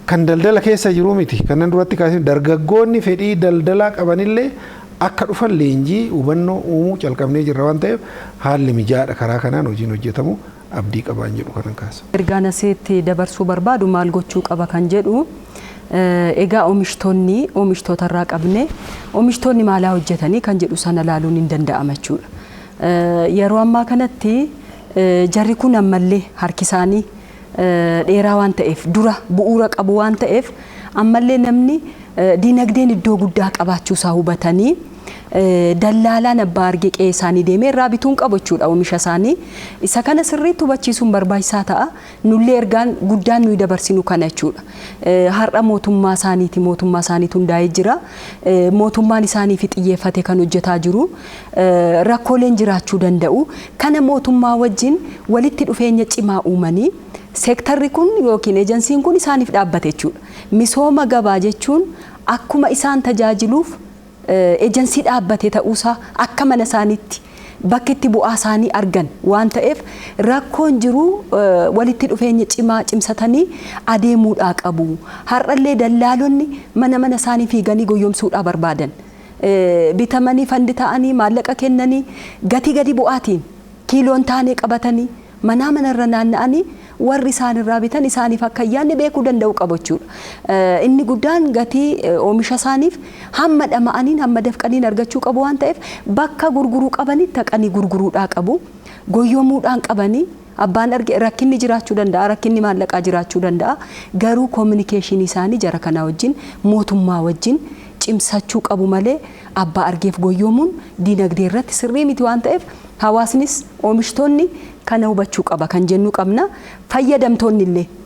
Kan daldala keessa jiru miti kanan duratti kaasee dargaggoonni fedhii daldalaa qabanillee akka dhufan leenjii hubannoo uumuu calqabnee jirra waan ta'eef haalli mijaadha karaa kanaan hojiin hojjetamu abdii qabaan jedhu kanan kaasa. Ergaan asitti dabarsuu barbaadu maal gochuu qaba kan jedhu egaa oomishtoota irraa qabne oomishtoonni maalaa hojjetanii kan jedhu sana laaluun hin danda'ama jechuudha. Yeroo ammaa kanatti jarri kun ammallee harki isaanii dheeraa waan ta'eef dura bu'uura qabu waan ta'eef ammallee namni diinagdeen iddoo guddaa qabaachuu isaa hubatanii dallaalaan abbaa arge qe'ee isaanii deemee irraa bituun qabu jechuudha oomisha isaanii. Isa kana sirriitti hubachiisuun barbaachisaa ta'a. Nullee ergaan guddaan nuyi dabarsinu kana jechuudha. Har'a mootummaa isaaniitu hundaa'ee jira. Mootummaan isaaniif xiyyeeffate kan hojjetaa jiru. Rakkooleen jiraachuu danda'u. Kana mootummaa wajjin walitti dhufeenya cimaa uumanii seektarri kun yookiin ejensiin kun isaaniif dhaabbate jechuudha. Misooma gabaa jechuun akkuma isaan tajaajiluuf ejensii dhaabbate ta'uusaa akka mana isaaniitti bakka itti bu'aa isaanii argan waan ta'eef rakkoon jiru walitti dhufeenya cimaa cimsatanii adeemuudhaa qabu. Har'allee dallaalonni mana isaanii fiiganii goyyomsuudhaa barbaadan. Bitamanii fandi ta'anii maallaqa kennanii gatii gadi bu'aatiin kiiloon taanee qabatanii manarra naanna'anii warri isaanirraa bitan isaaniif akka ayyaanni beekuu danda'u qabu jechuudha. Inni guddaan gatii oomisha isaaniif hamma dhama'aniin hamma dafqaniin argachuu qabu waan ta'eef bakka gurguruu qabanitti dhaqanii gurguruudhaa qabu. Goyyoomuudhaan qabanii abbaan arge rakkinni jiraachuu danda'a, rakkinni maallaqaa jiraachuu danda'a. Garuu koominikeeshinii isaanii jara kanaa wajjin mootummaa wajjin cimsachuu qabu malee abbaa argeef goyyoomuun diinagdee irratti sirrii miti waan ta'eef hawaasnis oomishtoonni kana hubachuu qaba kan jennu qabna.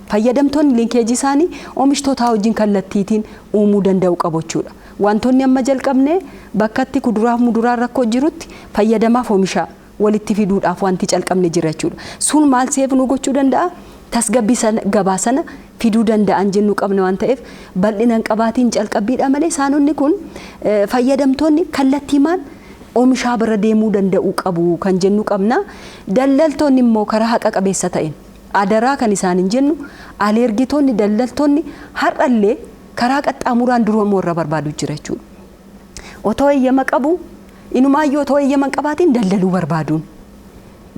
Fayyadamtoonni linkeejii isaanii oomishtootaa wajjin kallattiitiin uumuu danda'u qabu jechuudha. Wantoonni amma jalqabne bakkatti kuduraaf muduraan rakkoo jirutti fayyadamaaf oomishaa walitti fiduudhaaf wanti calqabne jira jechuudha. Sun maal seef nu gochuu danda'a? Tasgabbii gabaa sana fiduu danda'an jennu qabna waan ta'eef bal'inaan qabaatiin calqabbiidha malee isaanonni kun fayyadamtoonni kallattiimaan oomishaa bira deemuu danda'u qabu kan jennu qabna. Daldaltoonni immoo karaa haqa qabeessa ta'een adaraa kan isaan hin jennu alergitoonni daldaltoonni har'allee karaa qaxxaamuraan duroomoo irra barbaadu jira jechuudha. Otoo eeyyama qabu inumaayyuu otoo eeyyama qabaatiin daldaluu barbaaduun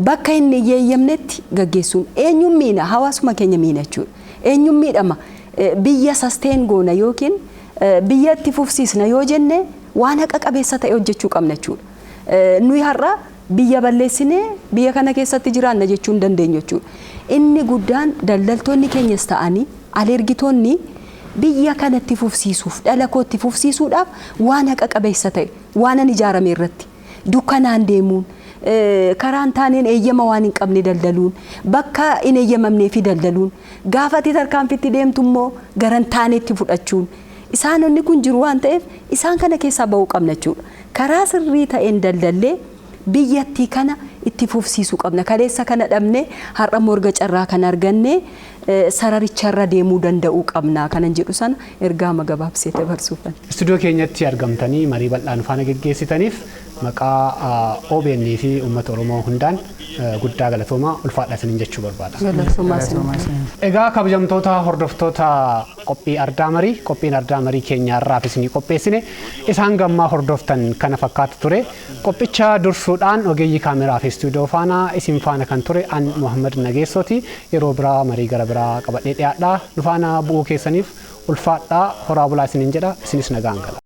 bakka inni eeyyamnetti gaggeessuun eenyuun miina hawaasuma keenya miina jechuudha. Eenyuun miidhama biyya sustain goona yookiin biyya itti fufsiisna yoo jenne waan haqa qabeessa ta'e hojjechuu qabna jechuudha. Nuyi har'a biyya balleessinee biyya kana keessatti jiraanna jechuu hin dandeenyu jechuudha. Inni guddaan daldaltoonni keenyas ta'anii alergitoonni biyya kanatti fufsiisuuf dhala kootti fufsiisuudhaaf waan haqa qabeessa ta'e waan an ijaarame irratti dukkanaan deemuun karaan taaneen eeyyama waan hin qabne daldaluun bakka hin eeyyamamnee fi daldaluun gaafati tarkaanfitti deemtu immoo garan taaneetti fudhachuun isaanonni kun jiru waan ta'eef isaan kana keessaa ba'uu qabna jechuudha. Karaa sirrii ta'een daldallee biyyattii kana itti fufsiisuu qabna. Kaleessa kana dhabne har'a morga carraa kan arganne sararicharra deemuu danda'uu qabna kanan jedhu sana ergaa gabaabsee dabarsuufan. Istuudiyoo keenyatti argamtanii marii bal'aan faana geggeessitaniif maqaa OBN fi uummata Oromoo hundaan guddaa galatoomaa ulfaadha isiniin jechuu barbaada. Egaa kabajamtoota hordoftoota qophii ardaa marii qophiin ardaa marii keenya irraa isinii qopheessine isaan gammaa hordoftan kana fakkaatu ture. Qophicha dursuudhaan ogeeyyii kaameraa fi istuudiyoo faana isin faana kan ture an Muhammad Nageessoti yeroo biraa marii gara biraa qabadhee dhiyaadha. Nu faana bu'uu keessaniif ulfaadhaa horaa bulaa isiniin jedha isinis nagaan gala.